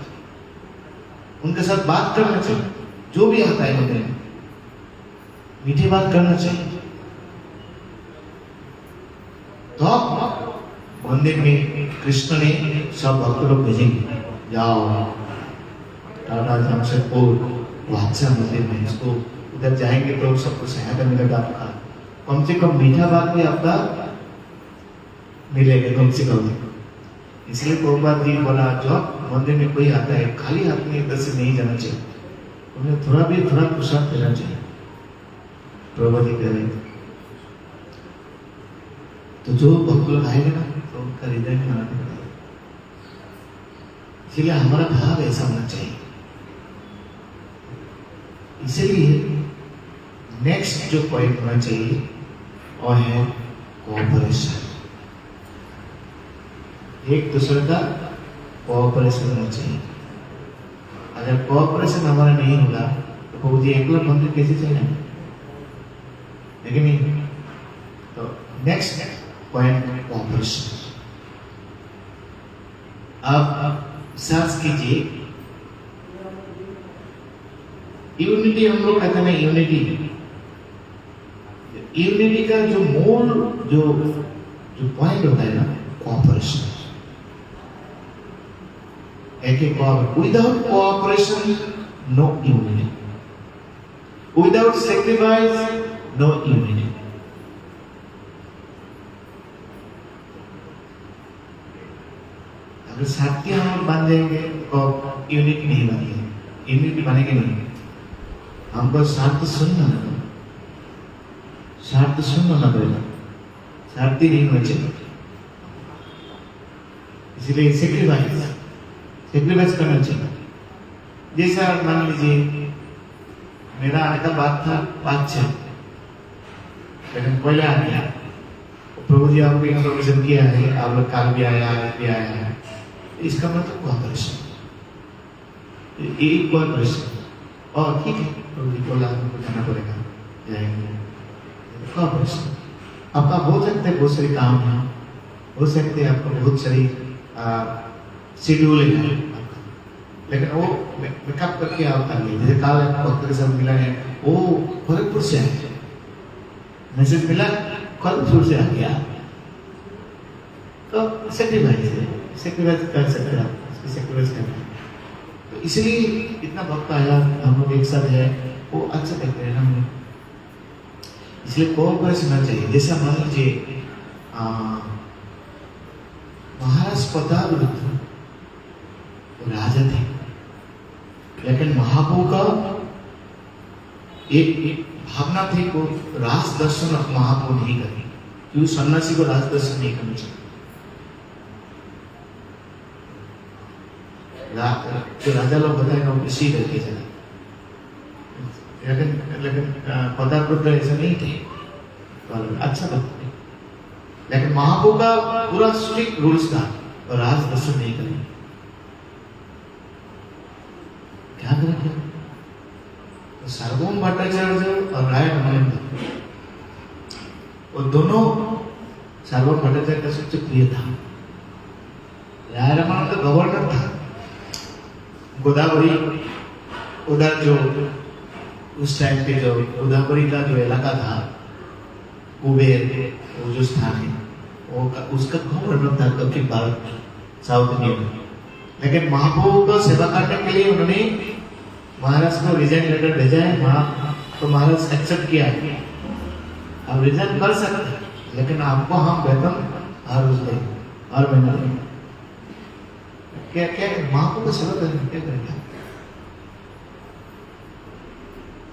उनके साथ बात करना चाहिए। जो भी आता है मंदिर में मीठी बात करना चाहिए। तो मंदिर में कृष्ण ने सब भक्त लोग भेजेंगे, जाओ टाटा जमशेदपुर वो अच्छा मंदिर में, इसको उधर जाएंगे तो सबको सहायता मिलेगा आपका, कम से कम मीठा बात भी आपका मिलेगा कम से कम। इसलिए प्रभुपाद जी बोला जब मंदिर में कोई आता है खाली हाथ में इधर से नहीं जाना चाहिए, उन्हें थोड़ा प्रसाद देना चाहिए। प्रभुपाद जी कह रहे थे तो जो भक्त लोग आएगा ना तो उनका हृदय में आना पड़ेगा। इसलिए हमारा भाव ऐसा होना चाहिए। इसलिए नेक्स्ट जो पॉइंट होना चाहिए वो है कोऑपरेशन। एक दूसरे का कोऑपरेशन होना चाहिए। अगर कोऑपरेशन हमारा नहीं होगा तो प्रभु जी एकला मंदिर कैसे चलेगा? लेकिन नहीं। तो नेक्स्ट पॉइंट कोऑपरेशन। अब सर्च कीजिए, यूनिटी हम लोग कहते हैं यूनिटी। यूनिटी का जो मूल जो पॉइंट होता है ना cooperation. Without cooperation no unity, without sacrifice no unity. अगर साथ के हम बन जाएंगे तो यूनिटी नहीं बनेगी, यूनिटी बनेगी नहीं। हमको शांति सुनना पड़ेगा, शांति नहीं होनी चाहिए। इसलिए सेक्रीफाइस करना चाहिए। जैसा मान लीजिए मेरा आने का बात था 5-6, लेकिन पहले आ गया प्रभु जी आपको इंफॉर्मेशन किया है, आप लोग काल भी आया आज भी आया है, इसका मतलब कोऑपरेशन, एक कोऑपरेशन। और ठीक है प्रभु जी बोला आपको जाना पड़ेगा, जाएंगे। कोऑपरेशन आपका हो सकता है, बहुत सारे काम है, हो सकते हैं आपको बहुत सारी शेड्यूल है, लेकिन वो मेकअप करके आप कर लिए। जैसे काल भक्त के साथ मिला है, वो भरतपुर से आया, मैसेज मिला कलपुर से आ गया, तो सेक्रीफाइस कर सकते हैं आप, सेक्रीफाइस करना। तो इसलिए इतना भक्त आया, हम लोग एक साथ है, वो अच्छा करते हैं हम। इसलिए कोऑपरेशन होना चाहिए। जैसा मान लीजिए स्पर्धा विरुद्ध राजा थे, लेकिन महाप्रभु का एक भावना थी को राज दर्शन महाप्रभु नहीं करें, क्यों सन्यासी को राज दर्शन नहीं करना चाहिए। जो राजा लोग बताएंगे वो इसी करके चला, लेकिन पदार्थ ऐसा नहीं थे, अच्छा भक्त थे, लेकिन महाप्रभु का पूरा स्ट्रिक्ट रूल्स था और राज दर्शन नहीं करेंगे। क्या करेंगे? तो सार्वभौम भट्टाचार्य और राय रामानंद, वो दोनों सार्वभौम भट्टाचार्य का सबसे प्रिय था। राय रामानंद गवर्नर था गोदावरी, उधर जो उस टाइम के जो गोदावरी का जो इलाका था, कुबेर वो जो स्थान है वो उसका गवर्नर था दक्षिण भारत, साउथ इंडिया में। लेकिन महाप्रभु को सेवा करने के लिए उन्होंने महाराज को रिजाइन लेटर भेजा है, तो महाराज एक्सेप्ट किया। आप रिजाइन कर सकते, लेकिन आपको हम वेतन हर रोज देंगे, हर महीना देंगे। क्या क्या महाप्रभु को सेवा करेंगे, क्या करेंगे?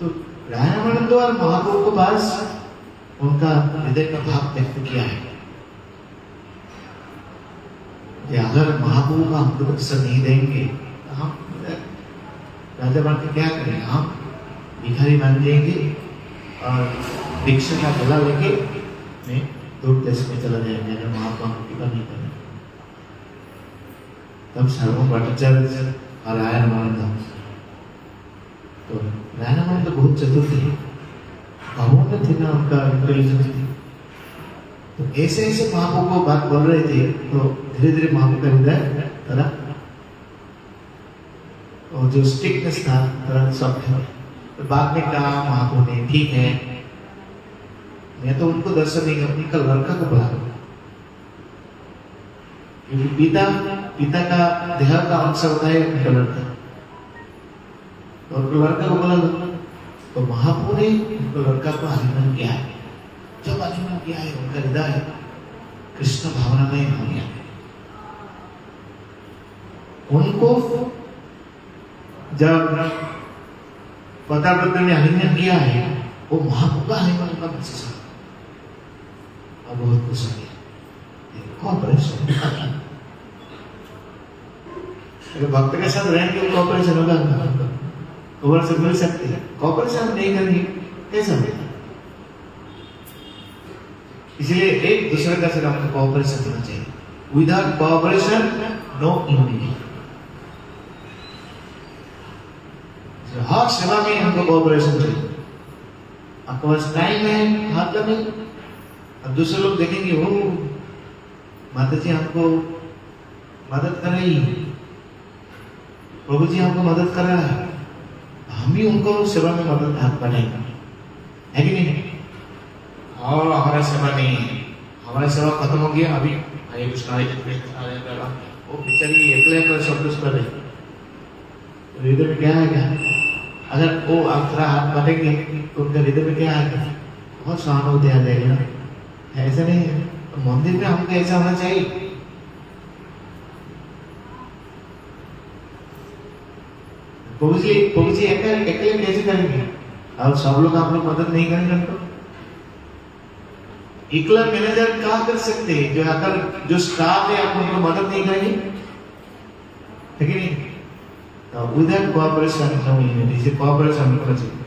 तो राय रामानंद और महाप्रभु के पास उनका हृदय का भाव व्यक्त किया है कि अगर महाप्रभु का हमको दर्शन नहीं देंगे तो हम राजा बन के क्या करेंगे? हम भिखारी बन जाएंगे और भिक्षा का गला लेके मैं दूर देश में चला जाएंगे अगर महाप्रभु हम कृपा नहीं करेंगे। तब सार्वभौम भट्टाचार्य और राय रामानंद, तो राय रामानंद बहुत चतुर थे, भगवान थे ना, उनका इंटेलिजेंस थी। तो ऐसे ऐसे महाप्रभु को बात बोल रहे थे, तो धीरे धीरे महाप्रभु का हृदय थोड़ा और जो स्ट्रिक्टनेस था थोड़ा सब है। तो बाद में कहा महाप्रभु ने, ठीक है मैं तो उनको दर्शन नहीं करूँ, उनका लड़का को बुला लो, क्योंकि पिता का देह का अंश होता है उनका लड़का, और लड़का को बुला लो। तो महाप्रभु ने उनको लड़का को आलिंगन किया है। जब आलिंगन किया है उनका हृदय कृष्ण भावना में हो गया। उनको जब पदार्थ ने आलिंगन किया है, वो महाप्रभु का आलिंगन का महसूस हुआ और बहुत खुश हो गया। कॉपरेशन, भक्त के साथ रहेंगे कॉपरेशन होगा, कॉपरेशन मिल सकती है। कॉपरेशन नहीं करेंगे कैसा होगा? इसलिए एक दूसरे का साथ हमको कॉपरेशन होना चाहिए। Without cooperation no unity. हर सेवा में हमको कॉपरेशन चाहिए। आपके पास टाइम है, हाथ लगे, अब दूसरे लोग देखेंगे वो माता जी हमको मदद कर रही है, प्रभु जी हमको मदद कर रहा है, हम भी उनको सेवा में मदद हाथ बढ़ाएंगे, है कि नहीं? और हमारा सेवा नहीं है, हमारा सेवा खत्म हो गया, अभी हरे कृष्णा वो बेचारी एकले शब्द कर रही, हृदय में क्या आएगा? अगर वो आप थोड़ा हाथ बढ़ेंगे तो उनका हृदय में क्या आएगा? बहुत सहानुभूति आ जाएगी ना। ऐसा नहीं है, तो मंदिर में हमको ऐसा होना चाहिए। प्रभु जी अकेले कैसे करेंगे? और सब लोग आप लोग मदद नहीं करेंगे तो एकला मैनेजर क्या कर सकते हैं? जो अगर जो स्टाफ है आप उनको मदद नहीं करेंगे, ठीक है नहीं? तो विदाउट कोऑपरेशन नो यूनिटी। इसे कोऑपरेशन होना चाहिए।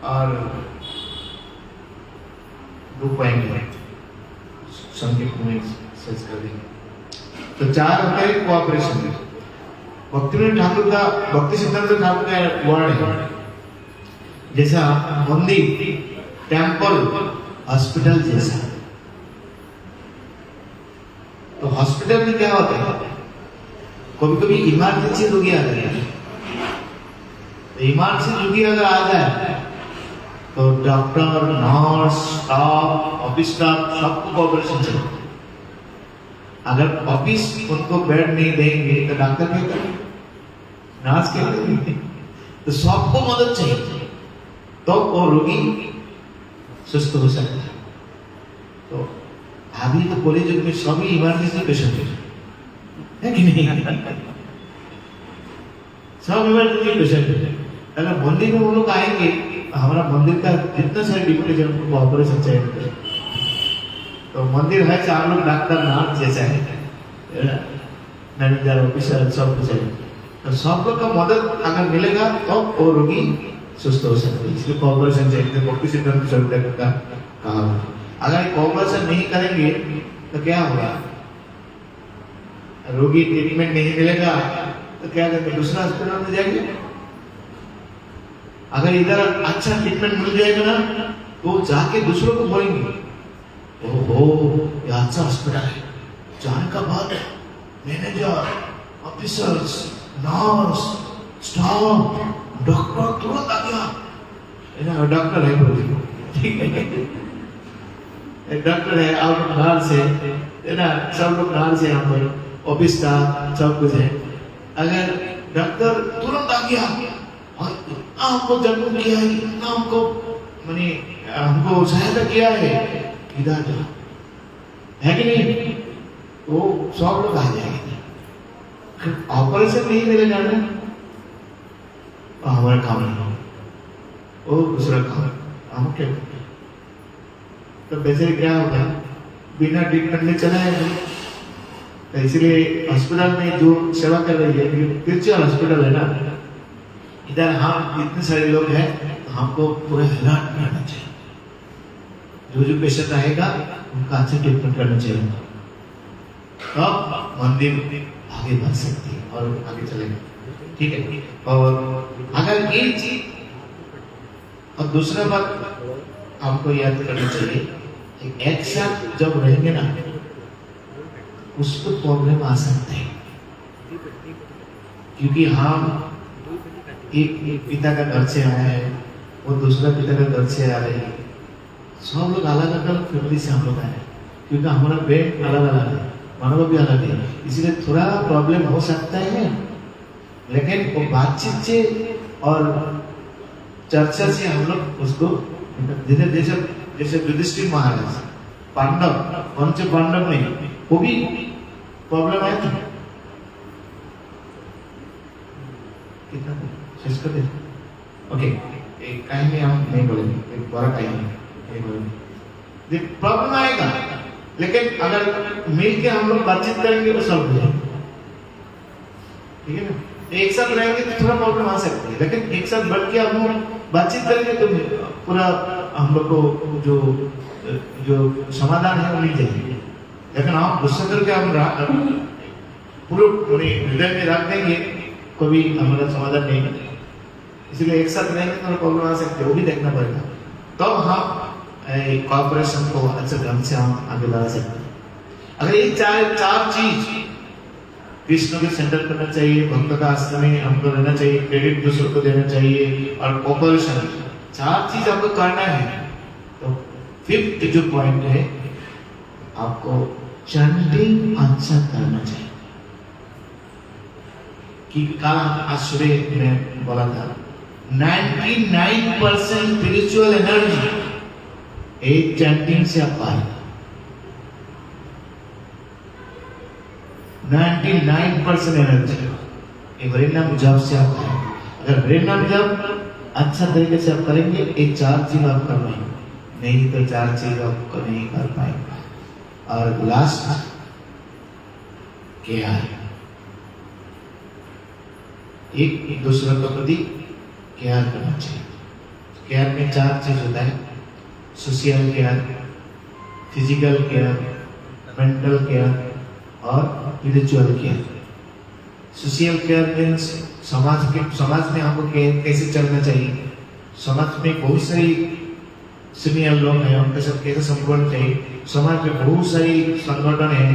और दो पॉइंट है संकेत में सर्च कर देंगे। तो चार होता है कोऑपरेशन। भक्तिविनोद ठाकुर का, भक्ति सिद्धांत ठाकुर का वर्ड है जैसा मंदिर, टेम्पल, हॉस्पिटल जैसा। तो हॉस्पिटल में क्या होता है? कभी कभी इमरजेंसी रोगी आ जाए, तो इमरजेंसी रोगी अगर आ जाए तो doctor, nurse, staff, office staff सबको कोऑपरेशन चाहिए। अगर ऑफिस उनको बेड नहीं देंगे तो डॉक्टर क्या करेंगे? नर्स क्या करेंगे? तो सबको मदद चाहिए, तो वो रोगी सुस्त हो सकता है। तो अभी तो कॉलेज में सभी इमरजेंसी पेशेंट है कि नहीं? सब इमरजेंसी पेशेंट है। अगर मंदिर में वो लोग आएंगे, हमारा मंदिर का जितना सारे डिप्टी उनको ऑपरेशन चाहिए, तो मंदिर है 4 लोग डॉक्टर नर्स जैसा है, मैनेजर ऑफिसर सब कुछ है। तो सब लोग का मदद अगर मिलेगा तो वो रोगी सुस्त हो सकते हैं। इसलिए कोऑपरेशन चाहिए। भक्ति सिद्धांत चलते का कहा, अगर कोऑपरेशन नहीं करेंगे तो क्या होगा? रोगी ट्रीटमेंट नहीं मिलेगा तो क्या करेंगे? दूसरा हॉस्पिटल में जाएंगे। अगर इधर अच्छा ट्रीटमेंट मिल जाएगा ना तो जाके दूसरों को बोलेंगे, ओहो ये अच्छा हॉस्पिटल है। जाने का बाद manager, officers, nurse, staff, doctor तुरंत आ गया। डॉक्टर है बोलिए, ठीक है, डॉक्टर है और नर्स है ना, सब लोग नर्स है, यहाँ पर ऑफिस स्टाफ सब कुछ है। अगर डॉक्टर तुरंत आ गया और आपको जन्म किया है, इतना हमको माने हमको सहायता किया है, इधर जाओ, है कि नहीं? वो सब लोग आ जाएंगे। ऑपरेशन नहीं मिलेगा ना, हमारा काम नहीं, वो दूसरा काम हम क्या? तो वैसे क्या होगा? बिना ट्रीटमेंट में चला है। तो इसलिए हॉस्पिटल में जो सेवा कर रही है, तिरचुल हॉस्पिटल है ना, इधर हम इतने सारे लोग हैं, तो हमको पूरा अलर्ट रहना चाहिए। जो पेशेंट आएगा उनका अच्छा ट्रीटमेंट करना चाहिए, तब मंदिर आगे बढ़ सकती है और आगे चलेगा, ठीक है। और अगर ये चीज, और दूसरा बात हमको याद करना चाहिए, एक साथ जब रहेंगे ना उसको प्रॉब्लम आ सकते हैं, क्योंकि हम एक पिता का घर से आया है, वो दूसरा पिता का घर से आ रही है, सब लोग अलग अलग फैमिली से हम लोग आए, क्योंकि हमारा बेड अलग अलग है, मनोभाव भी अलग है, इसलिए थोड़ा प्रॉब्लम हो सकता है। लेकिन वो बातचीत से और चर्चा से हम लोग उसको जैसे जैसे जैसे युधिष्ठिर महाराज पांडव, पंच पांडव में वो भी प्रॉब्लम आया था। कितना शेष कर दे, ओके, एक कहीं हम नहीं बोलेंगे, एक बड़ा कहीं नहीं बोलेंगे, प्रॉब्लम आएगा। लेकिन अगर मिल के हम लोग बातचीत करेंगे तो सॉल्व हो जाएगा, ठीक है ना? एक साथ रहेंगे तो थोड़ा प्रॉब्लम आ सकती है, लेकिन एक साथ बैठ के हम लोग बातचीत करेंगे तो पूरा हम लोग को जो जो समाधान है वो मिल जाएगी। लेकिन हम गुस्सा करके हम पूरे हृदय में रख देंगे, कभी हमारा समाधान नहीं मिलेगा। इसलिए एक साथ रहेंगे तो प्रॉब्लम आ सकती है, वो भी देखना पड़ेगा। तो हम कॉर्पोरेशन को अच्छे ढंग से हम आगे बढ़ा सकते हैं। अगर ये चार चीज कृष्ण को सेंटर करना चाहिए, भक्त का आश्रम में हमको रहना चाहिए, क्रेडिट दूसरों को देना चाहिए, और कॉर्पोरेशन, 4 चीज आपको करना है। तो 5th जो पॉइंट है, आपको चैंटिंग अच्छा करना चाहिए। कि कल आज सुबह में बोला था 99% स्पिरिचुअल एनर्जी एक चैंटिंग से आप पाए। 99% एनर्जी एक हरिनाम जप से आप पाए। अगर हरिनाम जप अच्छा तरीके से आप करेंगे, ये 4 चीज आप कर पाएंगे, नहीं तो 4 चीज आपको नहीं कर पाएंगे। और लास्ट क्या है, एक दूसरे के प्रति केयर करना चाहिए। केयर में 4 चीज होता है, social care, physical care, mental care और spiritual care. Social care means समाज में हमको कैसे चलना चाहिए। समाज में बहुत सारी सीनियर लोग हैं, उनके साथ कैसे संपर्क चाहिए। समाज में बहुत सारी संगठन है,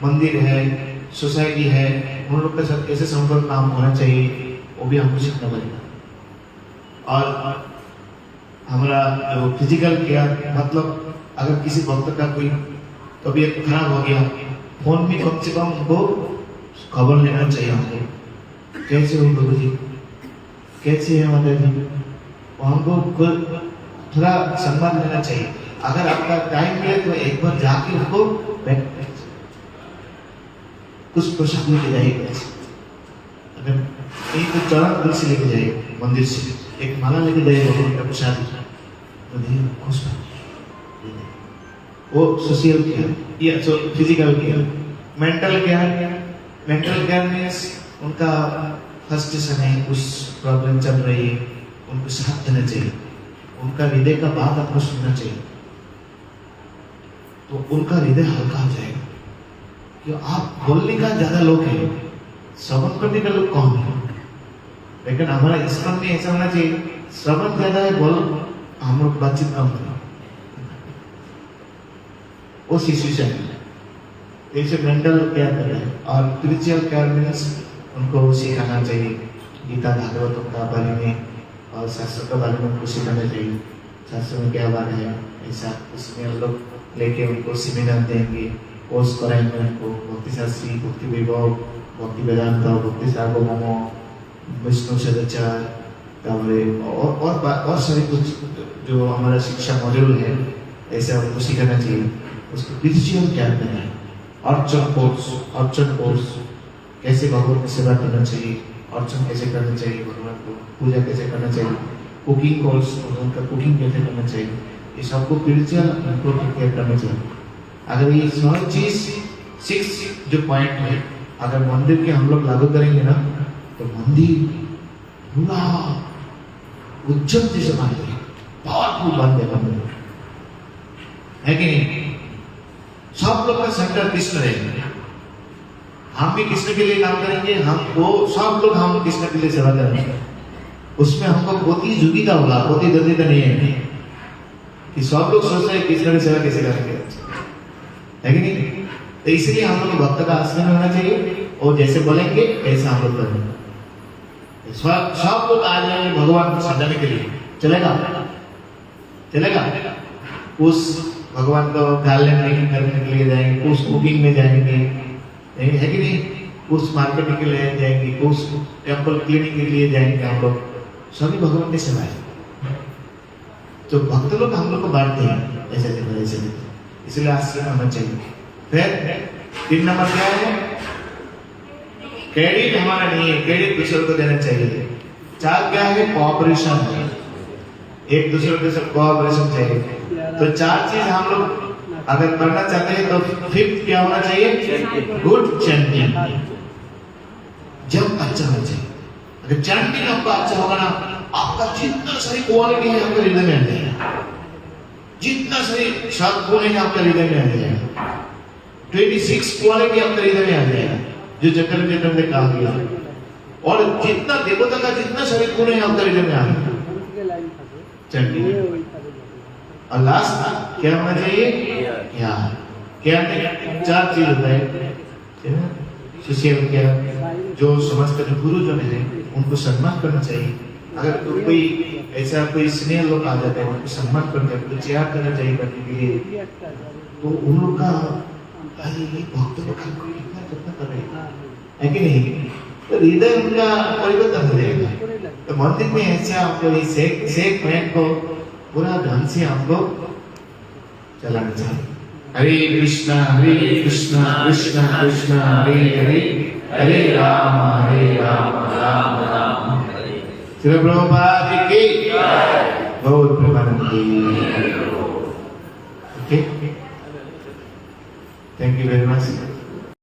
मंदिर है, सोसाइटी है, उन लोग के साथ कैसे संपर्क काम होना चाहिए, वो भी हमको सीखना पड़ेगा। और हमारा जो फिजिकल केयर, मतलब अगर किसी भक्त का कोई तबीयत खराब हो गया, फोन में कम से कम उनको खबर लेना चाहिए। हमको कैसे हो प्रभु जी, कैसे है माता जी, हमको थोड़ा सम्मान लेना चाहिए। अगर आपका टाइम मिले तो एक बार जाके उनको कुछ प्रसाद लेके जाइए। अगर कहीं तो चरण फूल से लेके जाइए, मंदिर से एक माला लेके जाइए भगवान का प्रसाद, तो देखिए खुश हो। वो सोशल केयर या फिजिकल केयर। मेंटल केयर में उनका फ्रस्ट्रेशन है, कुछ प्रॉब्लम चल रही है, उनको साथ देना चाहिए, उनका हृदय का बात आपको सुनना चाहिए, तो उनका हृदय हल्का हो जाएगा। कि आप बोलने का ज्यादा लोग हैं, श्रवण करने का लोग कम है, लेकिन हमारा इस्लाम में ऐसा होना चाहिए, श्रवण ज्यादा है, बोल हम लोग बातचीत कम करें। वो सिचुएशन है, जैसे मेंटल केयर कर रहे हैं। और स्पिरिचुअल केयर मीन्स उनको सिखाना चाहिए गीता भागवतों का बारे में और शास्त्र के बारे में उनको सिखाना चाहिए, शास्त्र में क्या बात है ऐसा। उसमें हम लोग लेके उनको सेमिनार देंगे, कोर्स कराएंगे उनको, भक्ति शास्त्री, भक्ति वैभव, भक्ति वेदांत, भक्ति सार्वभौम, विष्णु सदाचार, और सारे कुछ जो हमारा शिक्षा मॉड्यूल है, ऐसा उनको सिखाना चाहिए। उसको स्पिरिचुअल केयर करना है। अर्चन कोर्स कैसे भगवान की सेवा करना चाहिए, अर्चन कैसे करना चाहिए, भगवान को पूजा कैसे करना चाहिए, कुकिंग कोर्स, भगवान का कुकिंग कैसे करना चाहिए, ये सबको स्पिरिचुअल उनको केयर करना चाहिए। अगर ये सब चीज 6 जो पॉइंट है, अगर मंदिर के हम लोग लागू करेंगे ना, तो मंदिर पूरा उज्जवल जैसे बन गए, पावरफुल बन गया मंदिर, है कि नहीं? सब लोग का सेंटर कृष्ण रहेगा। हम भी कृष्ण के लिए काम करेंगे, हमको सब लोग हम कृष्ण के लिए सेवा करेंगे। उसमें हमको प्रतियोगिता होगा, प्रतिद्वंदिता नहीं है कि सब लोग सोच रहे हैं कृष्ण की सेवा कैसे करेंगे, है कि नहीं? तो इसलिए हम लोग भक्त का आश्रय में होना चाहिए, और जैसे बोलेंगे ऐसा हम लोग करेंगे। सब लोग आ जाएंगे भगवान को सजाने के लिए, चलेगा? उस भगवान को गार्डन मेकिंग करने के लिए जाएंगे, कुछ कुकिंग में जाएंगे, है कि नहीं? कुछ मार्केटिंग के लिए जाएंगे, कुछ टेम्पल क्लीनिंग के लिए जाएंगे। हम लोग सभी भगवान की सेवा है। तो भक्त लोग हम लोग को बांटते हैं ऐसे, इसलिए आश्रय होना चाहिए। फिर 3 नंबर क्या है? क्रेडिट हमारा नहीं है, क्रेडिट दूसरे को देना चाहिए। 4 क्या है? कोऑपरेशन है, एक दूसरे के साथ कोऑपरेशन चाहिए। तो 4 चीज हम लोग अगर करना चाहते हैं, तो 5th क्या होना चाहिए? Good chanting. जब अच्छा होना चाहिए, अगर चैंटिंग आपका अच्छा होगा ना, आपका जितना सारी क्वालिटी है आपके हृदय में आ जाएगा, जितना सारी सद्गुण है आपके हृदय में आ जाएगा। 26 क्वालिटी आपके हृदय में आ जाएगा, जो जगन ने कहा गया। और जितना देवता का जितना सारे गुण है आपके हृदय में आ जाएगा चैंटिंग। और लास्ट क्या होना चाहिए? क्या में 4 चीज होता है। शिष्य क्या, जो समस्त जो गुरुजन है उनको सम्मान करना चाहिए। अगर कोई ऐसा कोई स्नेह लोग आ जाते हैं, उनको सम्मान करना चाहिए, उनको चेयर करना चाहिए करने के लिए, तो उन लोग का भक्त लोग कितना कर रहे हैं कि नहीं? तो हृदय उनका परिवर्तन हो जाएगा। तो मंदिर में ऐसा आपको शेख मैन को पूरा ढंग से हमको चलाना चाहिए। हरे कृष्णा कृष्ण कृष्ण हरे हरे, हरे राम राम राम हरे। श्री प्रभुपाद की Gaura Premanandi. Okay, thank you very much.